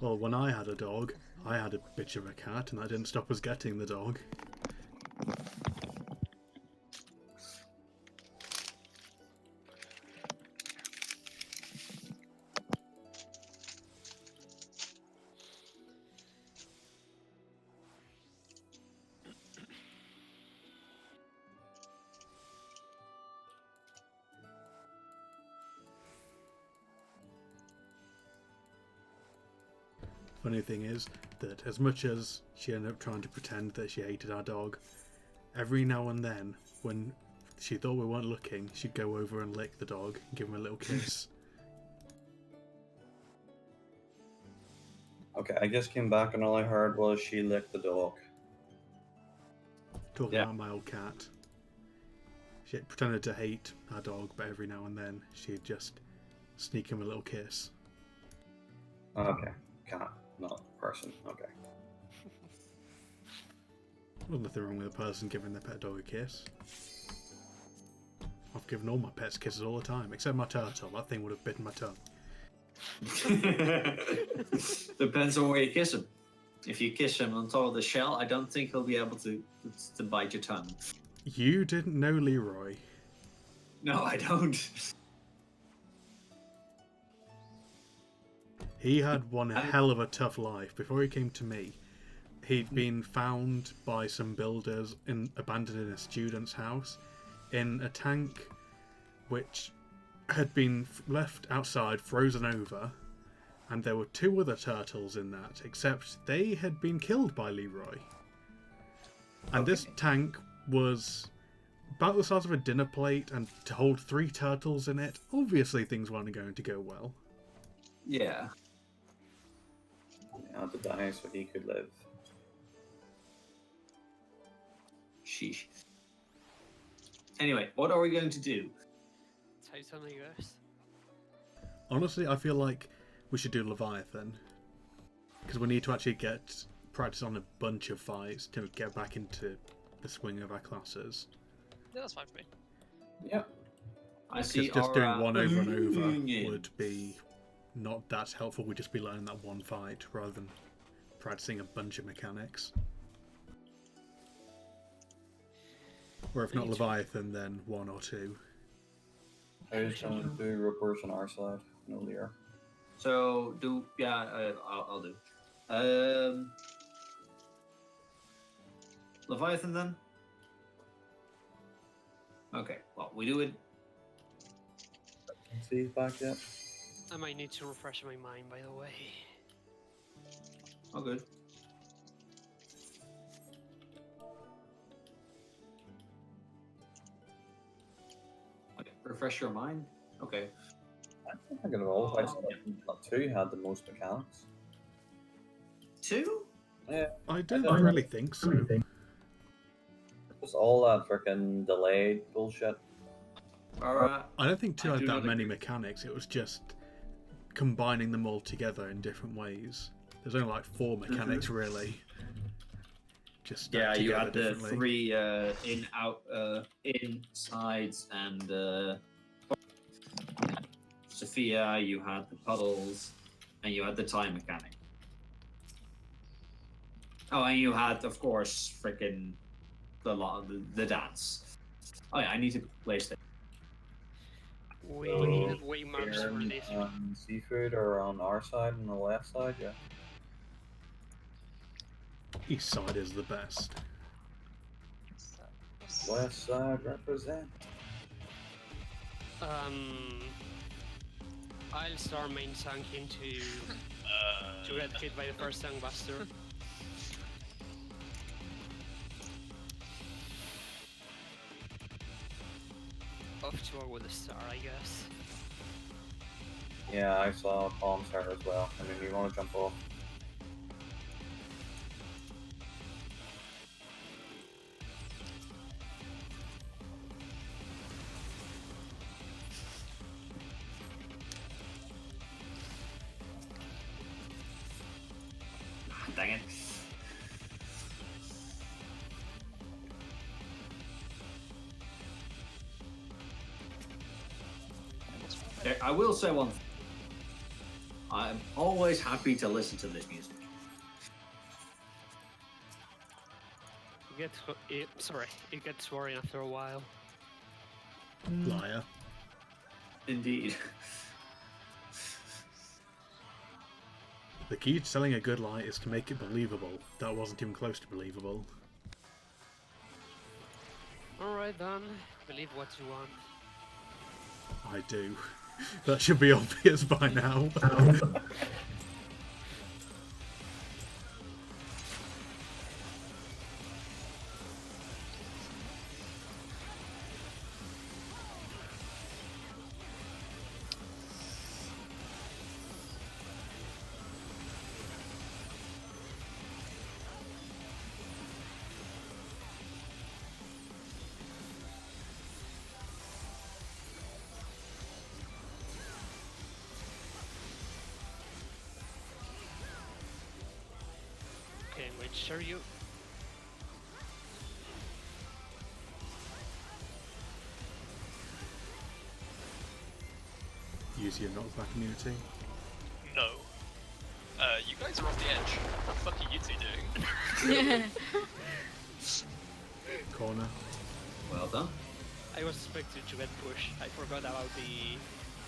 Well, when I had a dog, I had a bitch of a cat, and that didn't stop us getting the dog. Funny thing is that as much as she ended up trying to pretend that she hated our dog, every now and then, when she thought we weren't looking, she'd go over and lick the dog and give him a little kiss. Okay, I just came back and all I heard was she licked the dog. Talking Yeah. about my old cat. She pretended to hate our dog, but every now and then she'd just sneak him a little kiss. Okay, cat, not person. Okay. There's nothing wrong with a person giving their pet dog a kiss. I've given all my pets kisses all the time, except my turtle. That thing would have bitten my tongue. Depends on where you kiss him. If you kiss him on top of the shell, I don't think he'll be able to bite your tongue. You didn't know Leroy. No, I don't. He had one hell of a tough life. Before he came to me, he'd been found by some builders abandoned in a student's house in a tank which had been left outside, frozen over, and there were 2 other turtles in that, except they had been killed by Leroy. And this tank was about the size of a dinner plate, and to hold 3 turtles in it, obviously things weren't going to go well. Yeah. He had to die so he could live. Sheesh. Anyway, what are we going to do? Titan, I guess. Honestly, I feel like we should do Leviathan, because we need to actually get practice on a bunch of fights to get back into the swing of our classes. Yeah, that's fine for me. Yeah. I see. Just doing our, one over and over yeah. would be not that helpful. We'd just be learning that one fight rather than practicing a bunch of mechanics. Or if not Leviathan, then 1 or 2. I just going to do reports on our side. No Lear. So I'll do. Leviathan then. Okay, well we do it. See he's back yet? I might need to refresh my mind, by the way. Oh, good. Okay, refresh your mind. Okay. I don't think of all. I thought 2 had the most mechanics. 2? Yeah. I don't really think so. Just all that freaking delayed bullshit. Alright. I don't think 2 I had do that not many agree. mechanics. It was just combining them all together in different ways. There's only like 4 mechanics really. Just stacked Yeah, you together had the differently. 3 in, out, in, sides, and Sophia, you had the puddles, and you had the time mechanic. Oh, and you had, of course, freaking the dance. Oh yeah, I need to place that. We So, needed way maps for Aaron this. and Seafood are on our side and the left side, yeah. East side is the best. West side represent. I'll start main tanking to get hit by the first tank buster. Off to war with a star, I guess. Yeah, I saw Palm Star as well. I mean, you want to jump off? Dang it. I will say one thing. I'm always happy to listen to this music. It gets worrying after a while. Liar. Indeed. The key to selling a good lie is to make it believable. That wasn't even close to believable. Alright then, believe what you want. I do. That should be obvious by now. share you. Use your knockback immunity. No. You guys are on the edge. What the fuck are you two doing? Corner. Well done. I was expecting to get pushed. I forgot about the.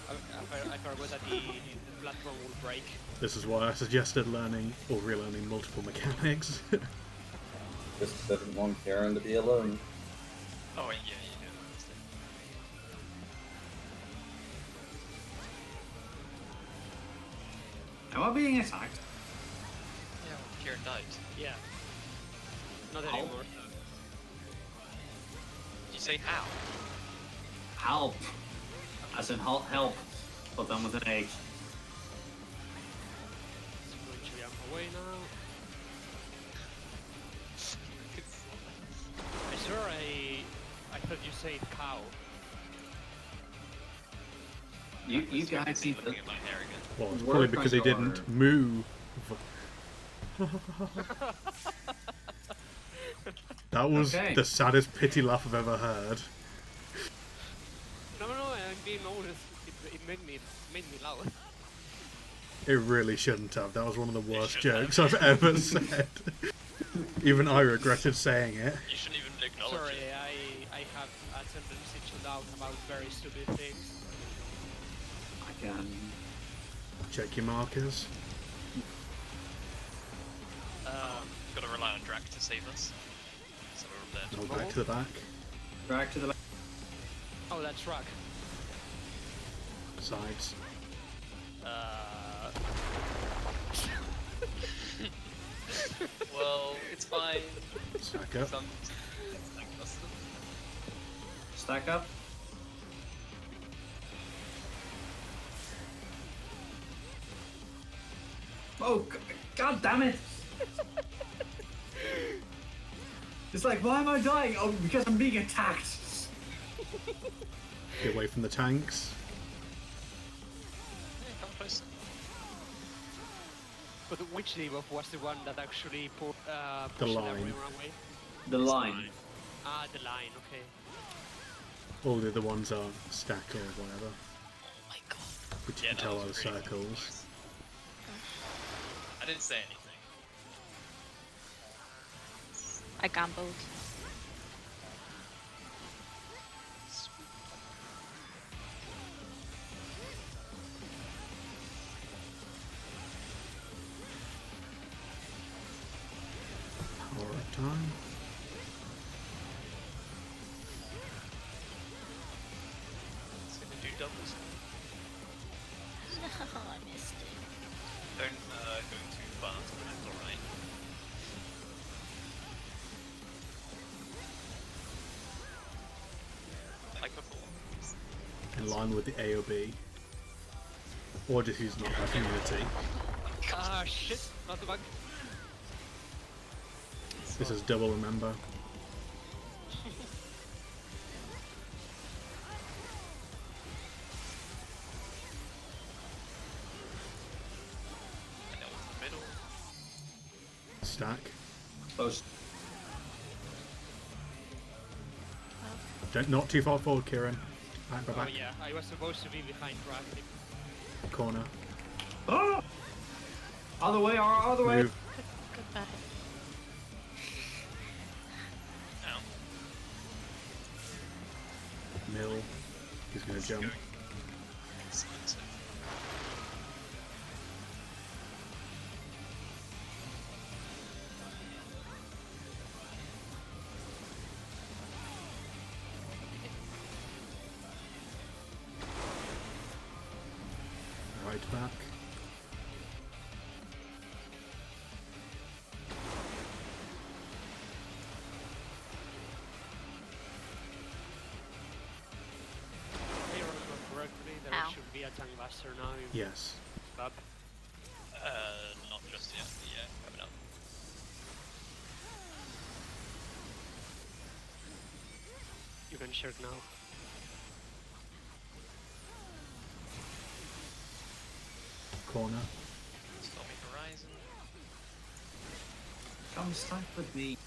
I forgot that the platform will break. This is why I suggested learning or relearning multiple mechanics. Just didn't want Karen to be alone. Oh, yeah, you do. Am I being attacked? Yeah, well, Kieran died. Yeah. Not Ow. anymore. Did you say how? Help. As in help. But then with an H. It's going to jump away now. I swear I thought you said cow. You guys need looking to. at my hair again. Well, it's Work probably because on he didn't your- move. That was Okay. the saddest pity laugh I've ever heard. No, I'm being honest. It made me loud. It really shouldn't have. That was one of the worst shouldn't jokes I've ever said. Even I regretted saying it. You shouldn't even acknowledge Sorry, it. I have a tendency to doubt about very stupid things. I can. Check your markers. Gotta rely on Drac to save us. So we're dead. Now back to the back. Back to the back. Oh, that's rock. Sides. Well, it's fine. Stack up. Some like custom. Stack up. Oh, god damn it! It's like, why am I dying? Oh, because I'm being attacked. Get away from the tanks. Yeah, come close. But which debuff was the one that actually pushed The pushed line. everyone away? The line. Ah, the line, okay. All the other ones are stack or whatever. Oh my god. Which Yeah, you can that tell was are really circles. close. I didn't say anything. I gambled. Power up time. It's gonna do doubles. No, I missed it. Don't go too fast, but that's alright. Like before. In line with the AOB. Or just use knockback immunity. Ah, shit, not the bug. This is double, remember. And that was the middle. Stack. Close. Don't, not too far forward, Kieran. Back, Oh back. yeah, I was supposed to be behind Rock. Corner. Oh! Other way, other way. Move. Goodbye. Now. Mill. He's going to jump. Excellent. Right back. If I remember correctly, there Ow. should be a tank buster now in Yes. Bub. Not just yet, but yeah, coming up. You can shirk now. Corner. Stormy Horizon. Come stack with me.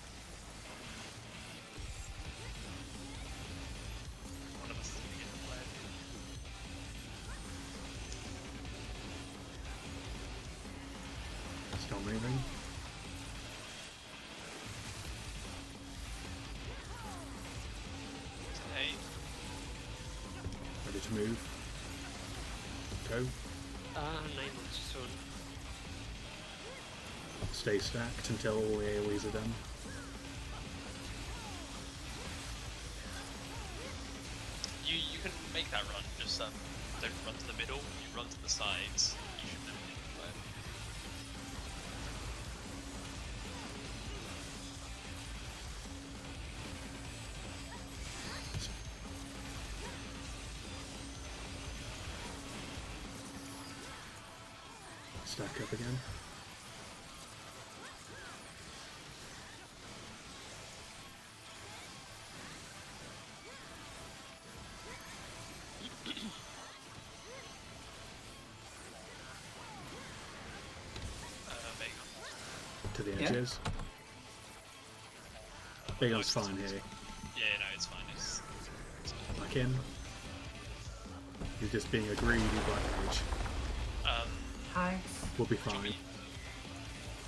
One of us is gonna get the player. Still moving. Hey, Ready to move. Go. 9 months soon. Stay stacked until all the AoEs are done. you can make that run. Just don't run to the middle. You run to the sides. You should never get the player. Stack up again. Big To the Yeah. edges. Big On's fine here. Yeah, no, it's fine. It's Back in. He's just being a greedy black mage. Hi. We'll be Are fine.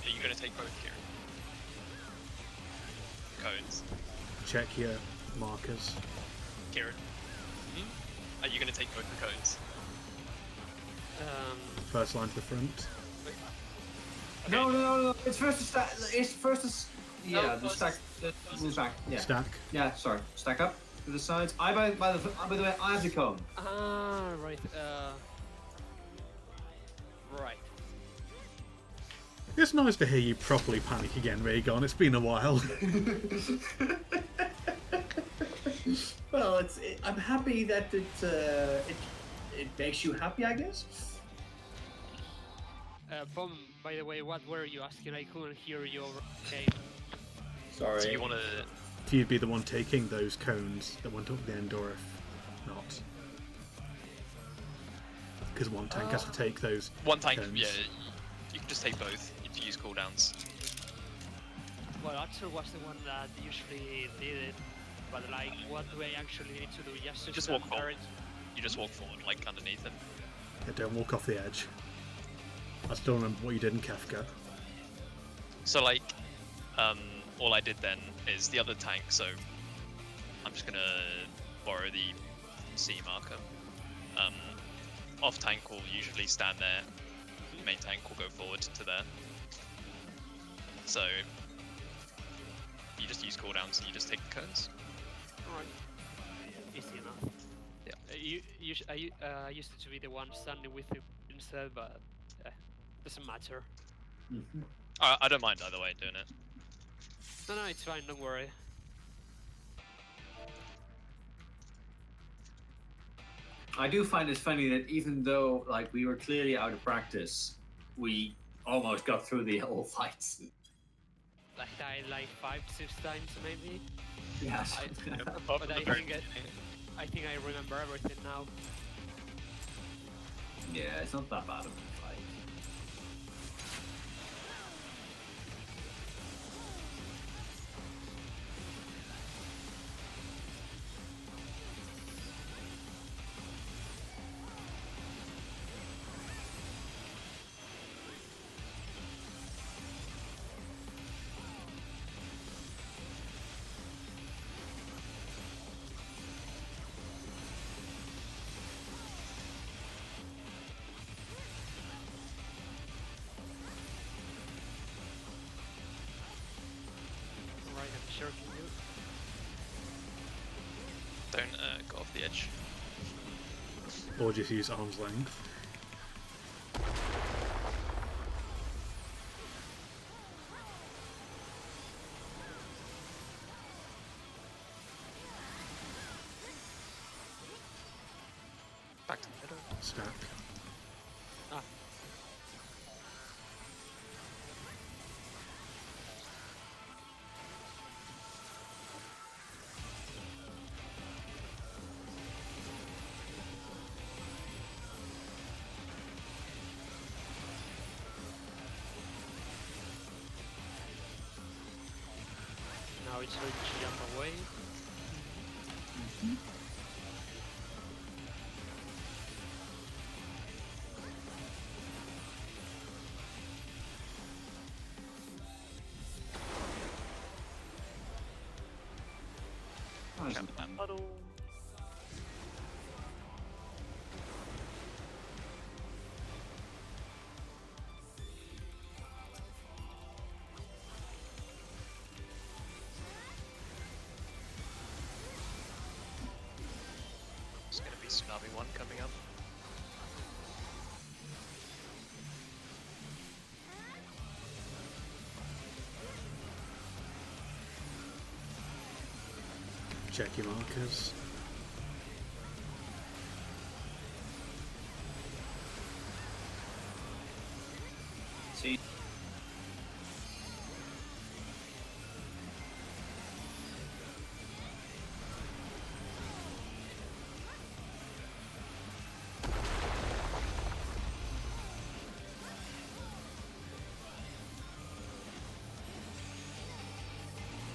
you gonna take both here? Cones. Check your markers. Kieran. Are you gonna take both the cones? First line to the front. Okay. No. It's first to stack. It's first to. Yeah, No, the stack. Move back. Yeah. Stack. Yeah. Sorry. Stack up to the sides. By the way, I have the cone. Ah, right. Right. It's nice to hear you properly panic again, Rhaegon. It's been a while. Well, I'm happy that it makes you happy, I guess. Bomb, by the way, what were you asking? I couldn't hear you over the game. Sorry. So you wanna? If you'd be the one taking those cones that went up the end, or if not. Because one tank has to take those One tank. cones. Yeah, you can just take both if you use cooldowns. Well, Archer was the one that usually did it, but like, what do I actually need to do? Just Just walk stand there forward. You just walk forward, like underneath him. Yeah, don't walk off the edge. I still remember what you did in Kafka. So like, all I did then is the other tank. So I'm just gonna borrow the C marker. Off tank will usually stand there. Main tank will go forward to there. So you just use cooldowns and you just take the cones. Alright. Easy enough. Yeah. I used to be the one standing with you instead, but doesn't matter. I don't mind either way doing it. No, it's fine. Don't worry. I do find it funny that even though like we were clearly out of practice, we almost got through the whole fight. I died like 5-6 times maybe. Yes. But I think I remember everything now. Yeah, it's not that bad of a fight. Right, I'm shirking you. Don't go off the edge. Or just use arm's length. Back to the middle. Stack. Ah. it's going to jump away. Nice. Puddle. There's gonna be Tsunami 1 coming up. Check your markers. See.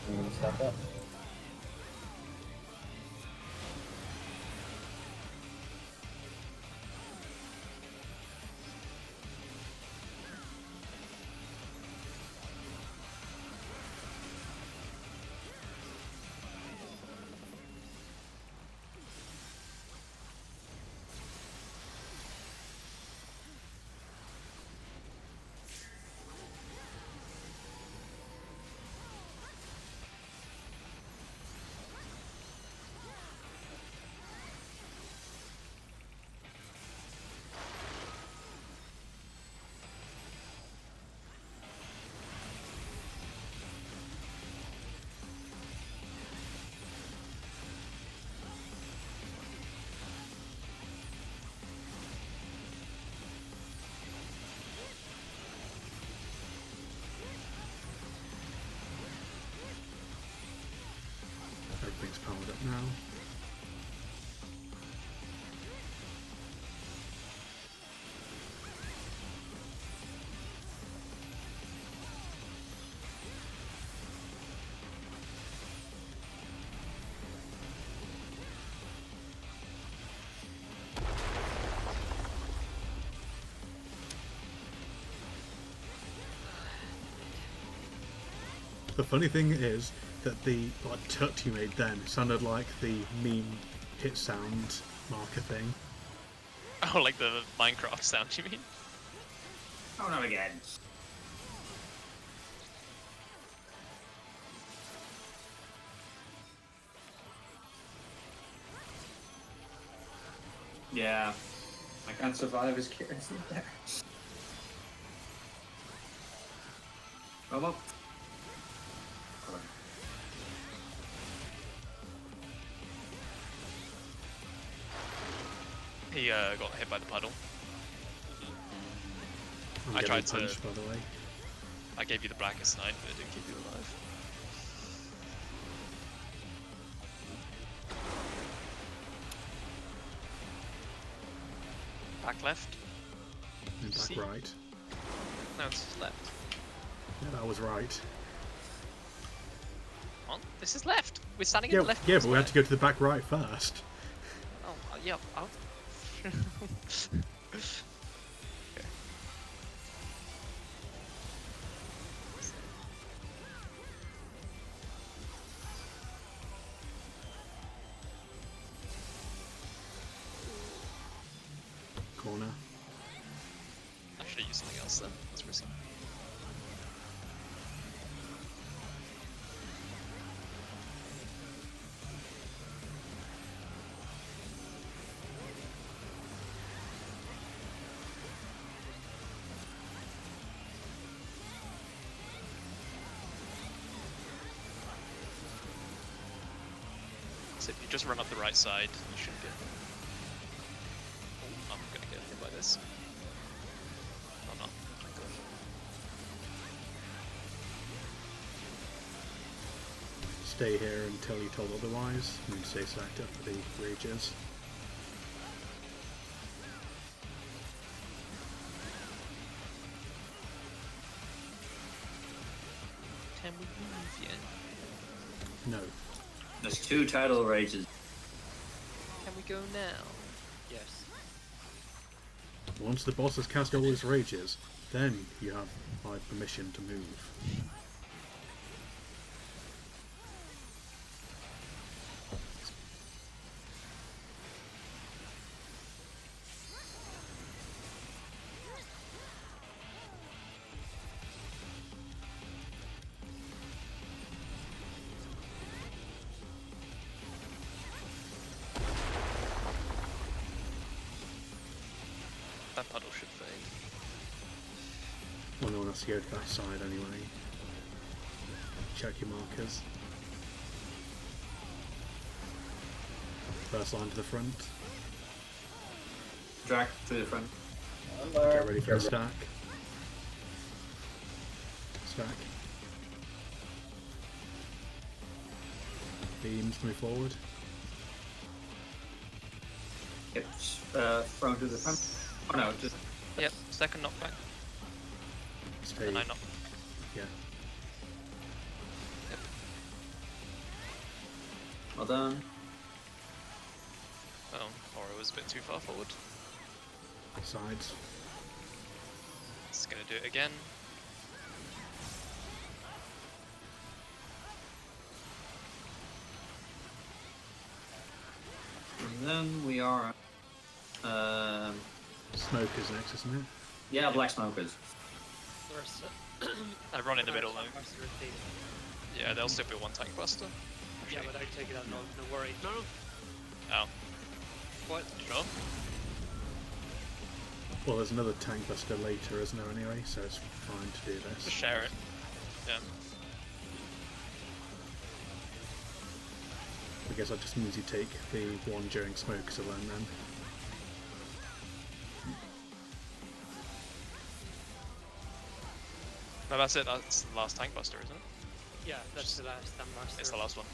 I'm gonna step up. Everything's powered up now. The funny thing is that the tut you made then sounded like the meme hit sound marker thing. Oh, like the Minecraft sound, you mean? Oh, not again. Yeah. I can't survive as Kieran isn't there. Oh, well. He got hit by the puddle. I'm I getting tried to- punched, by the way. I gave you the blackest night, but it didn't keep you alive. Back left? And back See? right. No, it's left. Yeah, that was right. Come on, this is left! We're standing in Yeah, the left. yeah, but we had to go to the back right first. Oh, yeah, oh. Corner. I should have used something else then. That's risky. So if you just run up the right side, you shouldn't get hit. Oh, I'm gonna get hit by this. I'm not. Thank God. Stay here until you're told otherwise, and stay stacked up for the rages. Can we move yet? No. There's 2 tidal rages. Can we go now? Yes. Once the boss has cast all his rages, then you have my permission to move. That puddle should fade. Well, no one has to go to that side anyway. Check your markers. First line to the front. Drag to the front. Get ready for the stack. Stack. Beams, move forward. Yep. Thrown to the front. Oh no, just Yep, second knockback. Stay. And I knock. Yeah. Yep. well done. Oh, or it was a bit too far forward. Sides. It's gonna do it again. And then we are. Smoke is next, isn't it? Yeah, black smokers. There's I run in the middle though. Buster thing. Yeah, they'll still be one tank buster. Yeah, but I take it out. No, no worry. No, no. Oh, What? sure. Well, there's another tank buster later, isn't there, anyway, so it's fine to do Just this. share it. Yeah. I guess that just means you take the one during smokes alone then. No, that's it. That's the last tank buster, isn't it? Yeah, that's the last time master. It's the last one.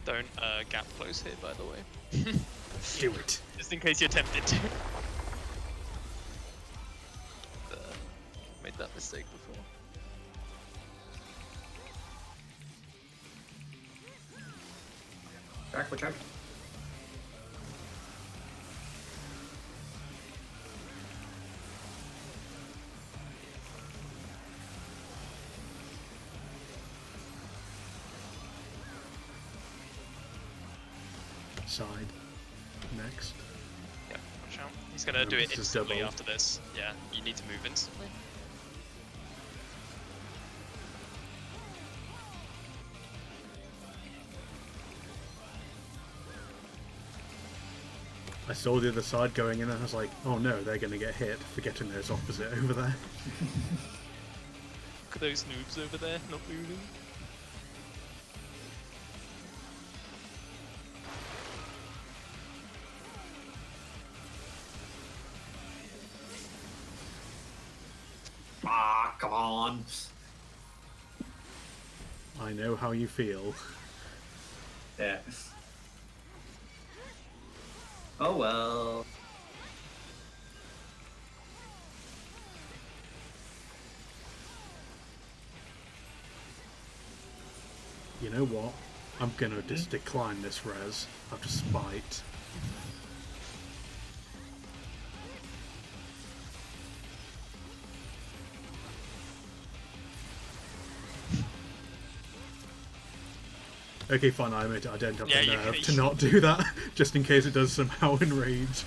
Don't gap close here, by the way. Do it! Just in case you're tempted to. Made that mistake before. Drag, watch out. Side. Next. Yeah, watch out. He's gonna do it This is instantly doubled. after this. Yeah, you need to move instantly. I saw the other side going in and I was like, oh no, they're going to get hit, forgetting there's opposite over there. Look at those noobs over there, not moving. Ah, come on. I know how you feel. Yeah. Oh well. You know what? I'm going to just decline this res out of spite. Okay, fine, I admit I don't have Yeah, the you nerve can- to not do that, just in case it does somehow enrage.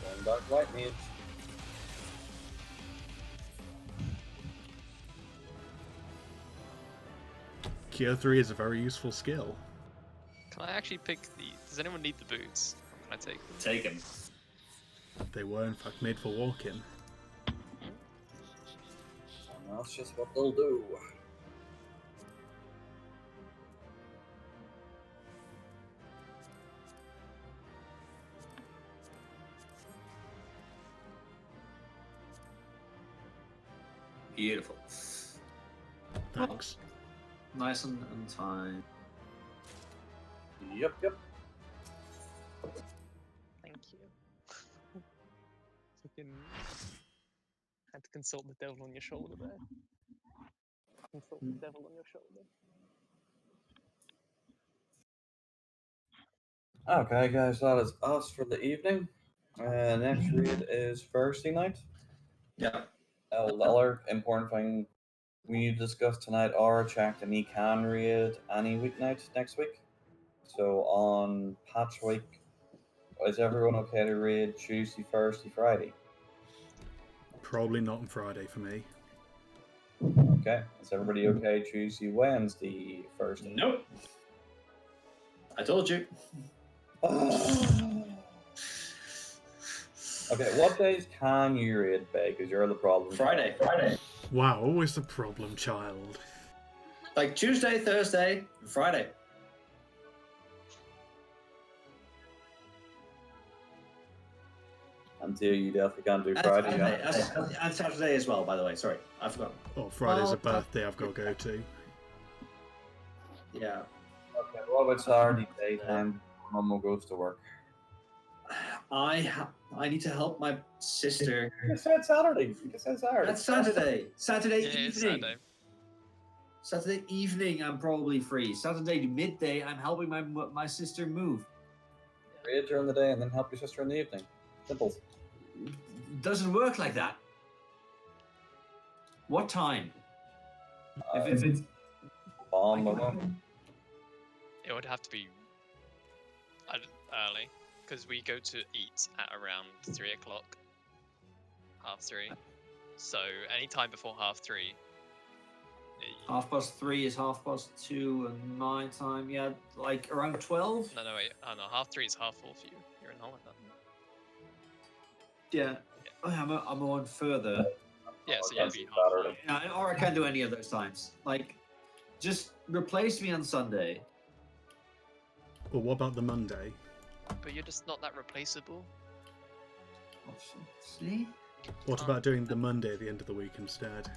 Going back light mage. Cure 3 is a very useful skill. Can I actually pick the... Does anyone need the boots? Or can I take them? Take him. They were in fact made for walking. And that's just what they'll do. Beautiful. Thanks. Nice and time. Yep. Thank you. Fucking had to consult the devil on your shoulder there. Consult the devil on your shoulder. Okay, guys, that is us for the evening. Next read is Thursday night. Yeah. Other important thing we need to discuss tonight are check and he can read any weeknight next week. So on patch week, is everyone okay to read Tuesday, Thursday, Friday? Probably not on Friday for me. Okay. Is everybody okay Tuesday, Wednesday, Thursday? Nope. I told you. Okay, what days can you read, Bay? Because you're the problem. Friday. Wow, always the problem child. Like Tuesday, Thursday, Friday. Until you definitely can't do Friday. And Saturday as well, by the way. Sorry, I forgot. Oh, Friday's Well, a birthday I've got to go to. Yeah. Okay, what about Saturday daytime? Mum goes to work. I need to help my sister. You said Saturday. You said Saturday. That's Saturday. Saturday Yeah, it's evening. Saturday. Saturday evening, I'm probably free. Saturday midday, I'm helping my sister move. Read during the day and then help your sister in the evening. Simple. Doesn't work like that. What time? If it's It would have to be early, because we go to eat at around 3 o'clock. 3:30. So any time before 3:30. 3:30 is 2:30, and my time, yeah, like around 12. No, wait. Oh no, 3:30 is 4:30 for you. You're in Holland. Yeah. Oh, I'm on further. Yeah, so that's you'd be Saturday. Yeah, or I can't do any of those times. Like, just replace me on Sunday. Well, what about the Monday? But you're just not that replaceable. See? What about doing the Monday at the end of the week instead?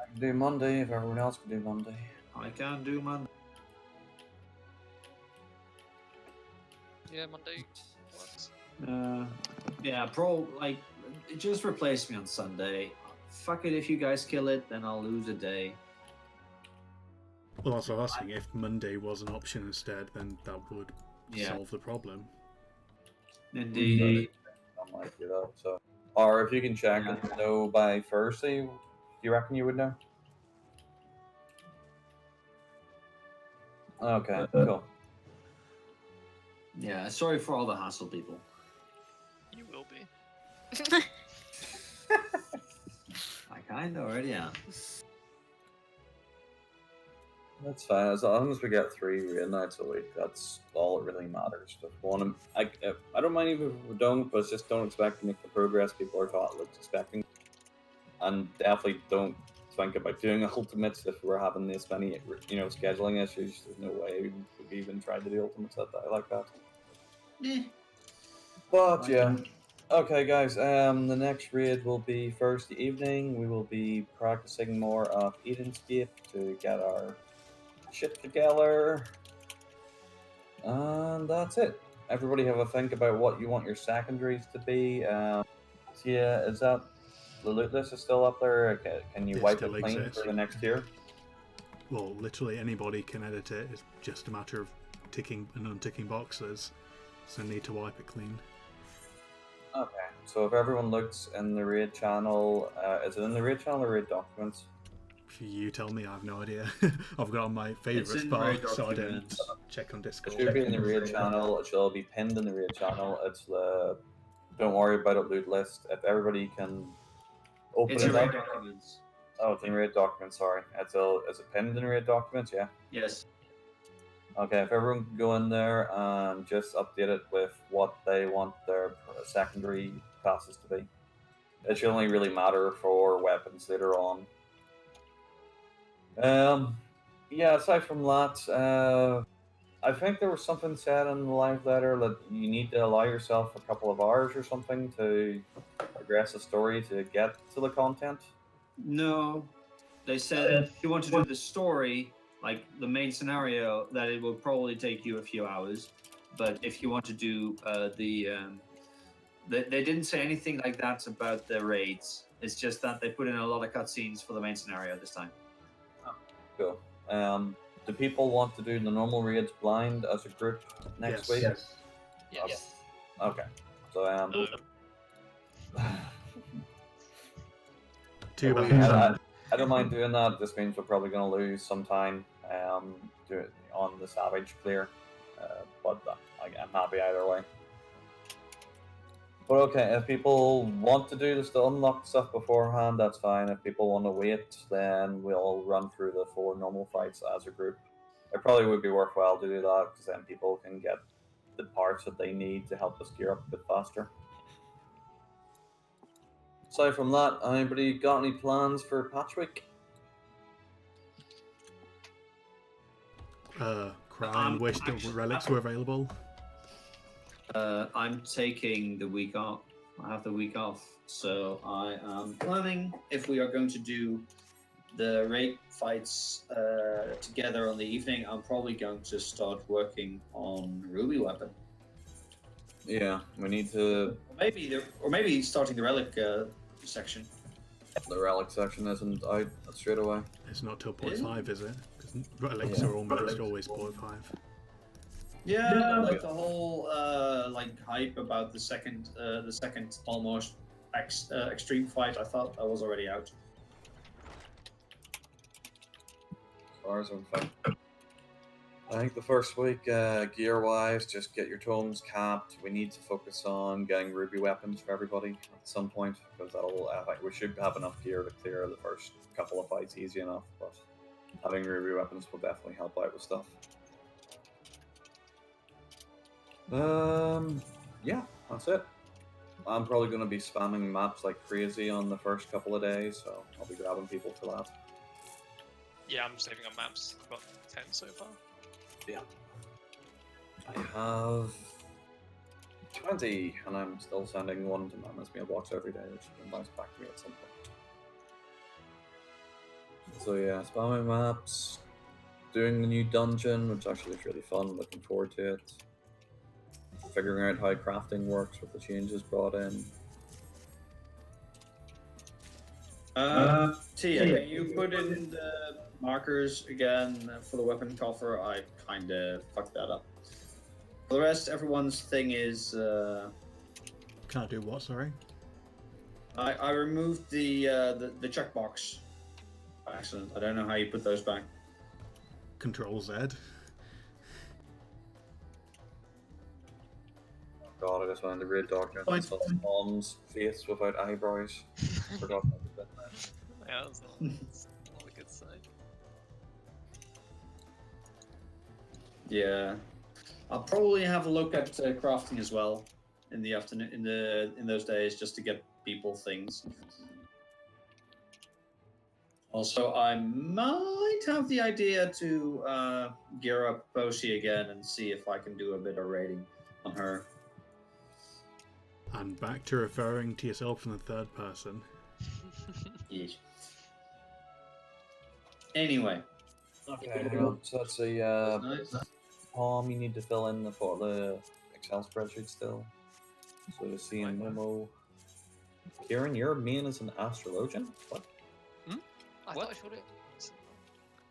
I can do Monday if everyone else can do Monday. I can't do Monday. Yeah, Monday works. Yeah, just replace me on Sunday. Fuck it, if you guys kill it, then I'll lose a day. Well, that's what I was asking. If Monday was an option instead, then that would solve the problem. Indeed. I might do that. So, or if you can check and know by Thursday, do you reckon you would know? Okay, cool. Yeah, sorry for all the hassle, people. You will be. I kind of already am. That's fine. As long as we get 3 real nights a week, that's all that really matters. I don't mind even if we don't, but just don't expect to make the progress people are expecting. And definitely don't think about doing ultimates if we're having this many, scheduling issues. There's no way we could even try to do ultimates like that. But yeah. Okay, guys. The next raid will be Thursday evening. We will be practicing more of Edenscape to get our shit together. And that's it. Everybody have a think about what you want your secondaries to be. Is that the loot list is still up there? Okay, can you It wipe still it clean exists. for the next tier? Well, literally anybody can edit it. It's just a matter of ticking and unticking boxes. So I need to wipe it clean. Okay, so if everyone looks in the raid channel, is it in the raid channel or raid documents? You tell me, I have no idea. I've got on my It's favourites in bar, raid so I don't documents. check on It Discord. should be in the raid channel. It shall be pinned in the raid channel. It's the don't worry about it loot list. If everybody can open It's it in raid up. documents. Oh, it's in raid documents. Sorry, is it pinned in raid documents? Yeah. Yes. Okay, if everyone can go in there and just update it with what they want their secondary classes to be. It should only really matter for weapons later on. Yeah, aside from that, I think there was something said in the live letter that you need to allow yourself a couple of hours or something to progress the story to get to the content. No, they said if you want to do the story, like the main scenario, that it will probably take you a few hours. But if you want to do they didn't say anything like that about the raids. It's just that they put in a lot of cutscenes for the main scenario this time. Cool. Do people want to do the normal raids blind as a group next Yes. week? Yes. Yes. Okay. So Too we- bad. I don't mind doing that. This means we're probably going to lose some time do it on the Savage clear, but I'm happy either way. But okay, if people want to do the unlocked stuff beforehand, that's fine. If people want to wait, then we'll run through the 4 normal fights as a group. It probably would be worthwhile to do that because then people can get the parts that they need to help us gear up a bit faster. Aside from that, anybody got any plans for Patch Week? Cry and wish the relics were available. I'm taking the week off. I have the week off, so I am planning if we are going to do the raid fights together on the evening. I'm probably going to start working on Ruby Weapon. Yeah, we need to. Or maybe starting the relic section. The relic section isn't out straight away. It's not till 0.5, is it? Because relics are almost always 0.5. Yeah, like the whole hype about the second almost extreme fight. I thought that was already out. As far as I'm fine. I think the first week, gear-wise, just get your tomes capped. We need to focus on getting ruby weapons for everybody at some point, because that'll. We should have enough gear to clear the first couple of fights easy enough, but having ruby weapons will definitely help out with stuff. Yeah, that's it. I'm probably going to be spamming maps like crazy on the first couple of days, so I'll be grabbing people for that. Yeah, I'm saving on maps. I've got 10 so far. Yeah. I have 20, and I'm still sending one to Mama's mailbox every day, which can bounce back to me at some point. So yeah, spamming maps, doing the new dungeon, which actually is really fun, looking forward to it. Figuring out how crafting works with the changes brought in. Tia, can you put in the markers again for the weapon coffer? I kind of fucked that up. For the rest, everyone's thing is. Can't do what? Sorry. I removed the checkbox by accident. I don't know how you put those back. Control Z. God, I just went into Red Darkness and saw Mom's face without eyebrows. Forgot that was in there. Yeah, that's not a good sign. Yeah, I'll probably have a look at crafting as well in the afternoon, in those days, just to get people things. Also, I might have the idea to gear up Poshi again and see if I can do a bit of raiding on her. And back to referring to yourself in the third person. Yes. Anyway. Okay, hang on. So that's a Palm you need to fill in for the Excel spreadsheet still. So to see a memo. Kieran, your main is an astrologian? What? I thought I showed it.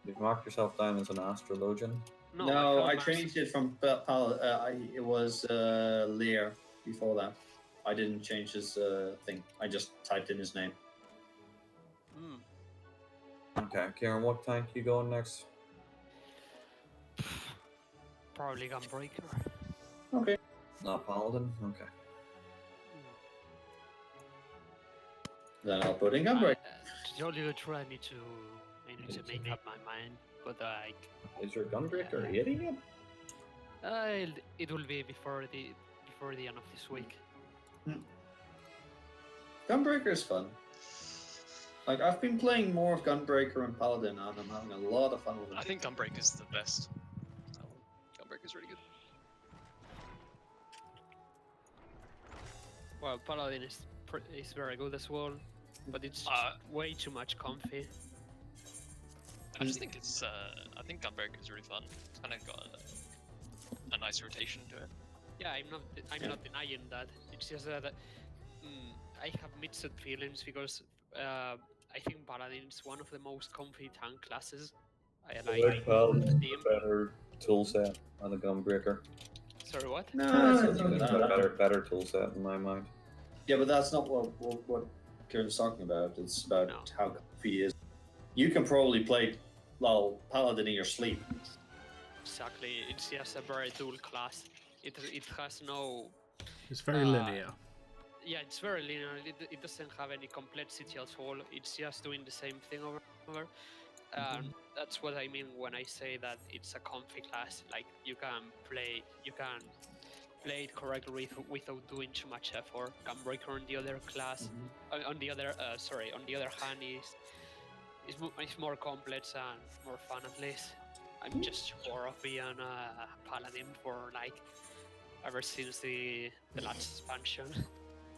You've marked yourself down as an astrologian? No, I changed it from it was Lear before that. I didn't change his thing. I just typed in his name. Okay, Kieran, what tank you going next? Probably Gunbreaker. Okay. Not Paladin? Okay. Then I'll put in Gunbreaker. To tell you the truth, I need to make up my mind. But Is your Gunbreaker hitting it? it will be before the end of this week. Gunbreaker is fun. Like, I've been playing more of Gunbreaker and Paladin, and I'm having a lot of fun with it. I think Gunbreaker's the best. Gunbreaker's really good. Well, Paladin is very good as well. but it's way too much comfy. I just think it's. I think Gunbreaker is really fun. It's kind of got a nice rotation to it. Yeah, I'm not denying that. It's just that I have mixed feelings because I think Paladin is one of the most comfy tank classes. I like Like Paladin's the a team. better tool set than a Gunbreaker. Sorry, what? No, It's got a better tool set in my mind. Yeah, but that's not what Kieran's talking about. It's about how comfy it is. You can probably play Paladin in your sleep. Exactly, it's just a very dual class. It has no. It's very linear. Yeah, it's very linear. It doesn't have any complexity at all. It's just doing the same thing over and over. That's what I mean when I say that it's a comfy class. Like you can play it correctly without doing too much effort. Gunbreaker on the other class, on the other hand is more complex and more fun at least. I'm just bored of being a paladin for like ever since the last expansion.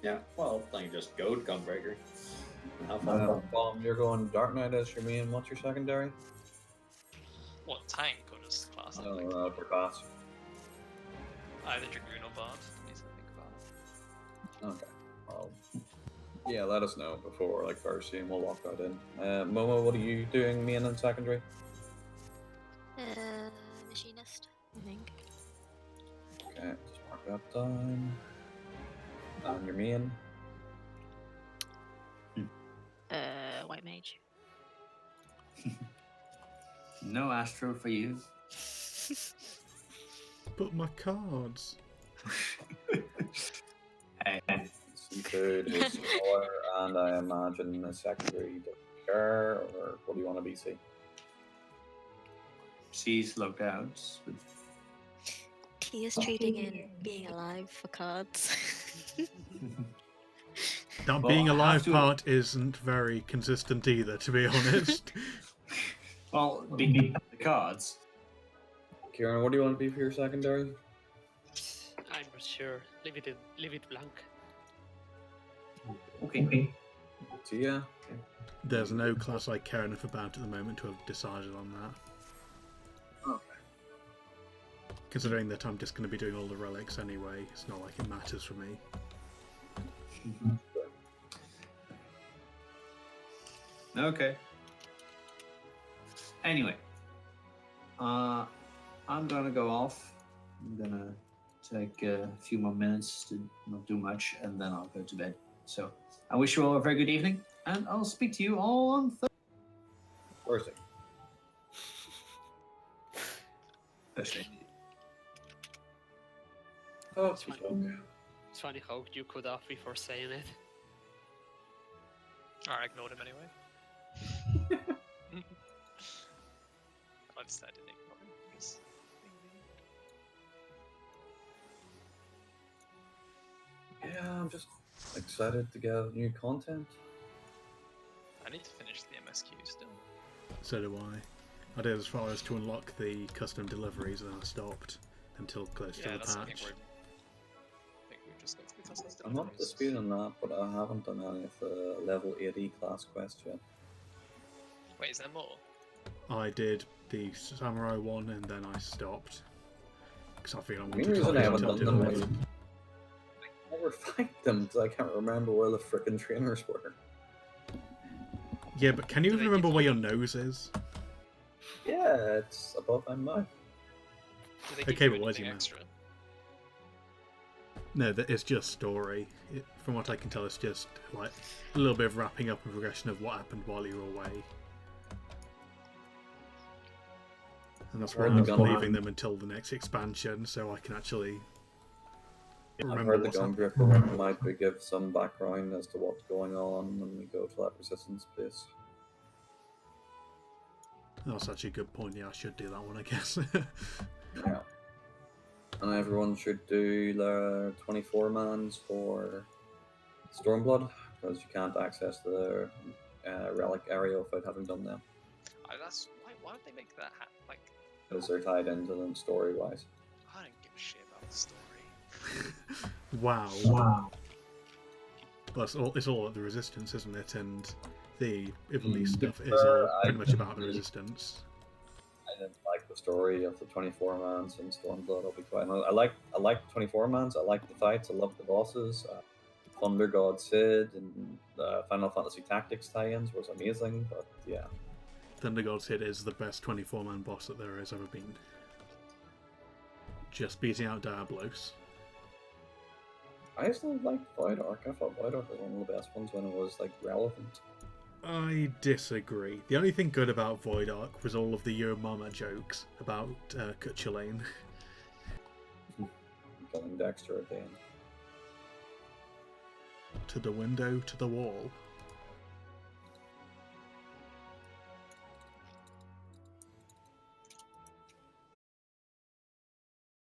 Yeah, well, then you just go to Gunbreaker. Have fun. Bomb, you're going Dark Knight as your main. What's your secondary? What, tank or just class? I don't know, per class. Either Dragoon or Bard. Needs to think about it. Okay. Well, yeah, let us know before like Thursday and we'll lock that in. Momo, what are you doing main and secondary? Machinist, I think. Okay, just mark that down. And your main? White mage. No Astro for you. But my cards. Hey, Seafood is lawyer, and I imagine a secondary care, or what do you want to be? See? she's lookouts. But He is trading in being alive for cards. That Well, being I have alive to- part isn't very consistent either, to be honest. well, the cards. Kieran, what do you want to be for your secondary? I'm not sure. Leave it blank. Okay. Tia? There's no class I care enough about at the moment to have decided on that. Okay. Considering that I'm just going to be doing all the relics anyway, it's not like it matters for me. Okay. Anyway, I'm gonna go off. I'm gonna take a few more minutes to not do much, and then I'll go to bed. So I wish you all a very good evening, and I'll speak to you all on Thursday. Thursday. Oh, It's funny. It's funny how you could off before saying it. Alright, I ignored him anyway. I decided to ignore him because. Yeah, I'm just excited to get new content. I need to finish the MSQ still. So do I. I did as far as to unlock the custom deliveries, and then I stopped until close to Yeah, the that's something patch. I think we've just got to the customs I'm not deliveries. disputing that, but I haven't done any of the level 80 class quests yet. Wait, is there more? I did the samurai one, and then I stopped because I feel I The wanted main to reason I haven't until done them deliveries. is I never fight them because I can't remember where the frickin' trainers were. Yeah, but can you Do even they remember give where you- your nose is? Yeah, it's above my mouth. Do they give Okay, you but where's anything your mouth? extra? No, it's just story. From what I can tell, it's just like a little bit of wrapping up and progression of what happened while you were away. And that's why Heard I'm the not gun- leaving them until the next expansion, so I can actually I've remember heard the what's happening. Gunbreaker might be give some background as to what's going on when we go to that resistance place. That's actually a good point. Yeah, I should do that one, I guess. Yeah. And everyone should do their 24 mans for Stormblood, because you can't access the relic area without having done them, That's why would they make that like? because they're tied into them story-wise. I don't give a shit about the story. Wow. But it's all about the resistance, isn't it? And the Ivalice To be stuff is fair, all pretty I much about the didn't- resistance. I didn't like the story of the 24 mans in Stormblood. I'll be quite honest. I like the 24 mans. I like the fights. I love the bosses. Thunder God Sid and Final Fantasy Tactics tie-ins was amazing. But yeah, Thunder God's Hit is the best 24-man boss that there has ever been. Just beating out Diablos. I still liked Void Ark. I thought Void Ark was one of the best ones when it was like relevant. I disagree. The only thing good about Void Ark was all of the Yo Mama jokes about Kutchalane. Killing Dexter at the end. To the window, to the wall.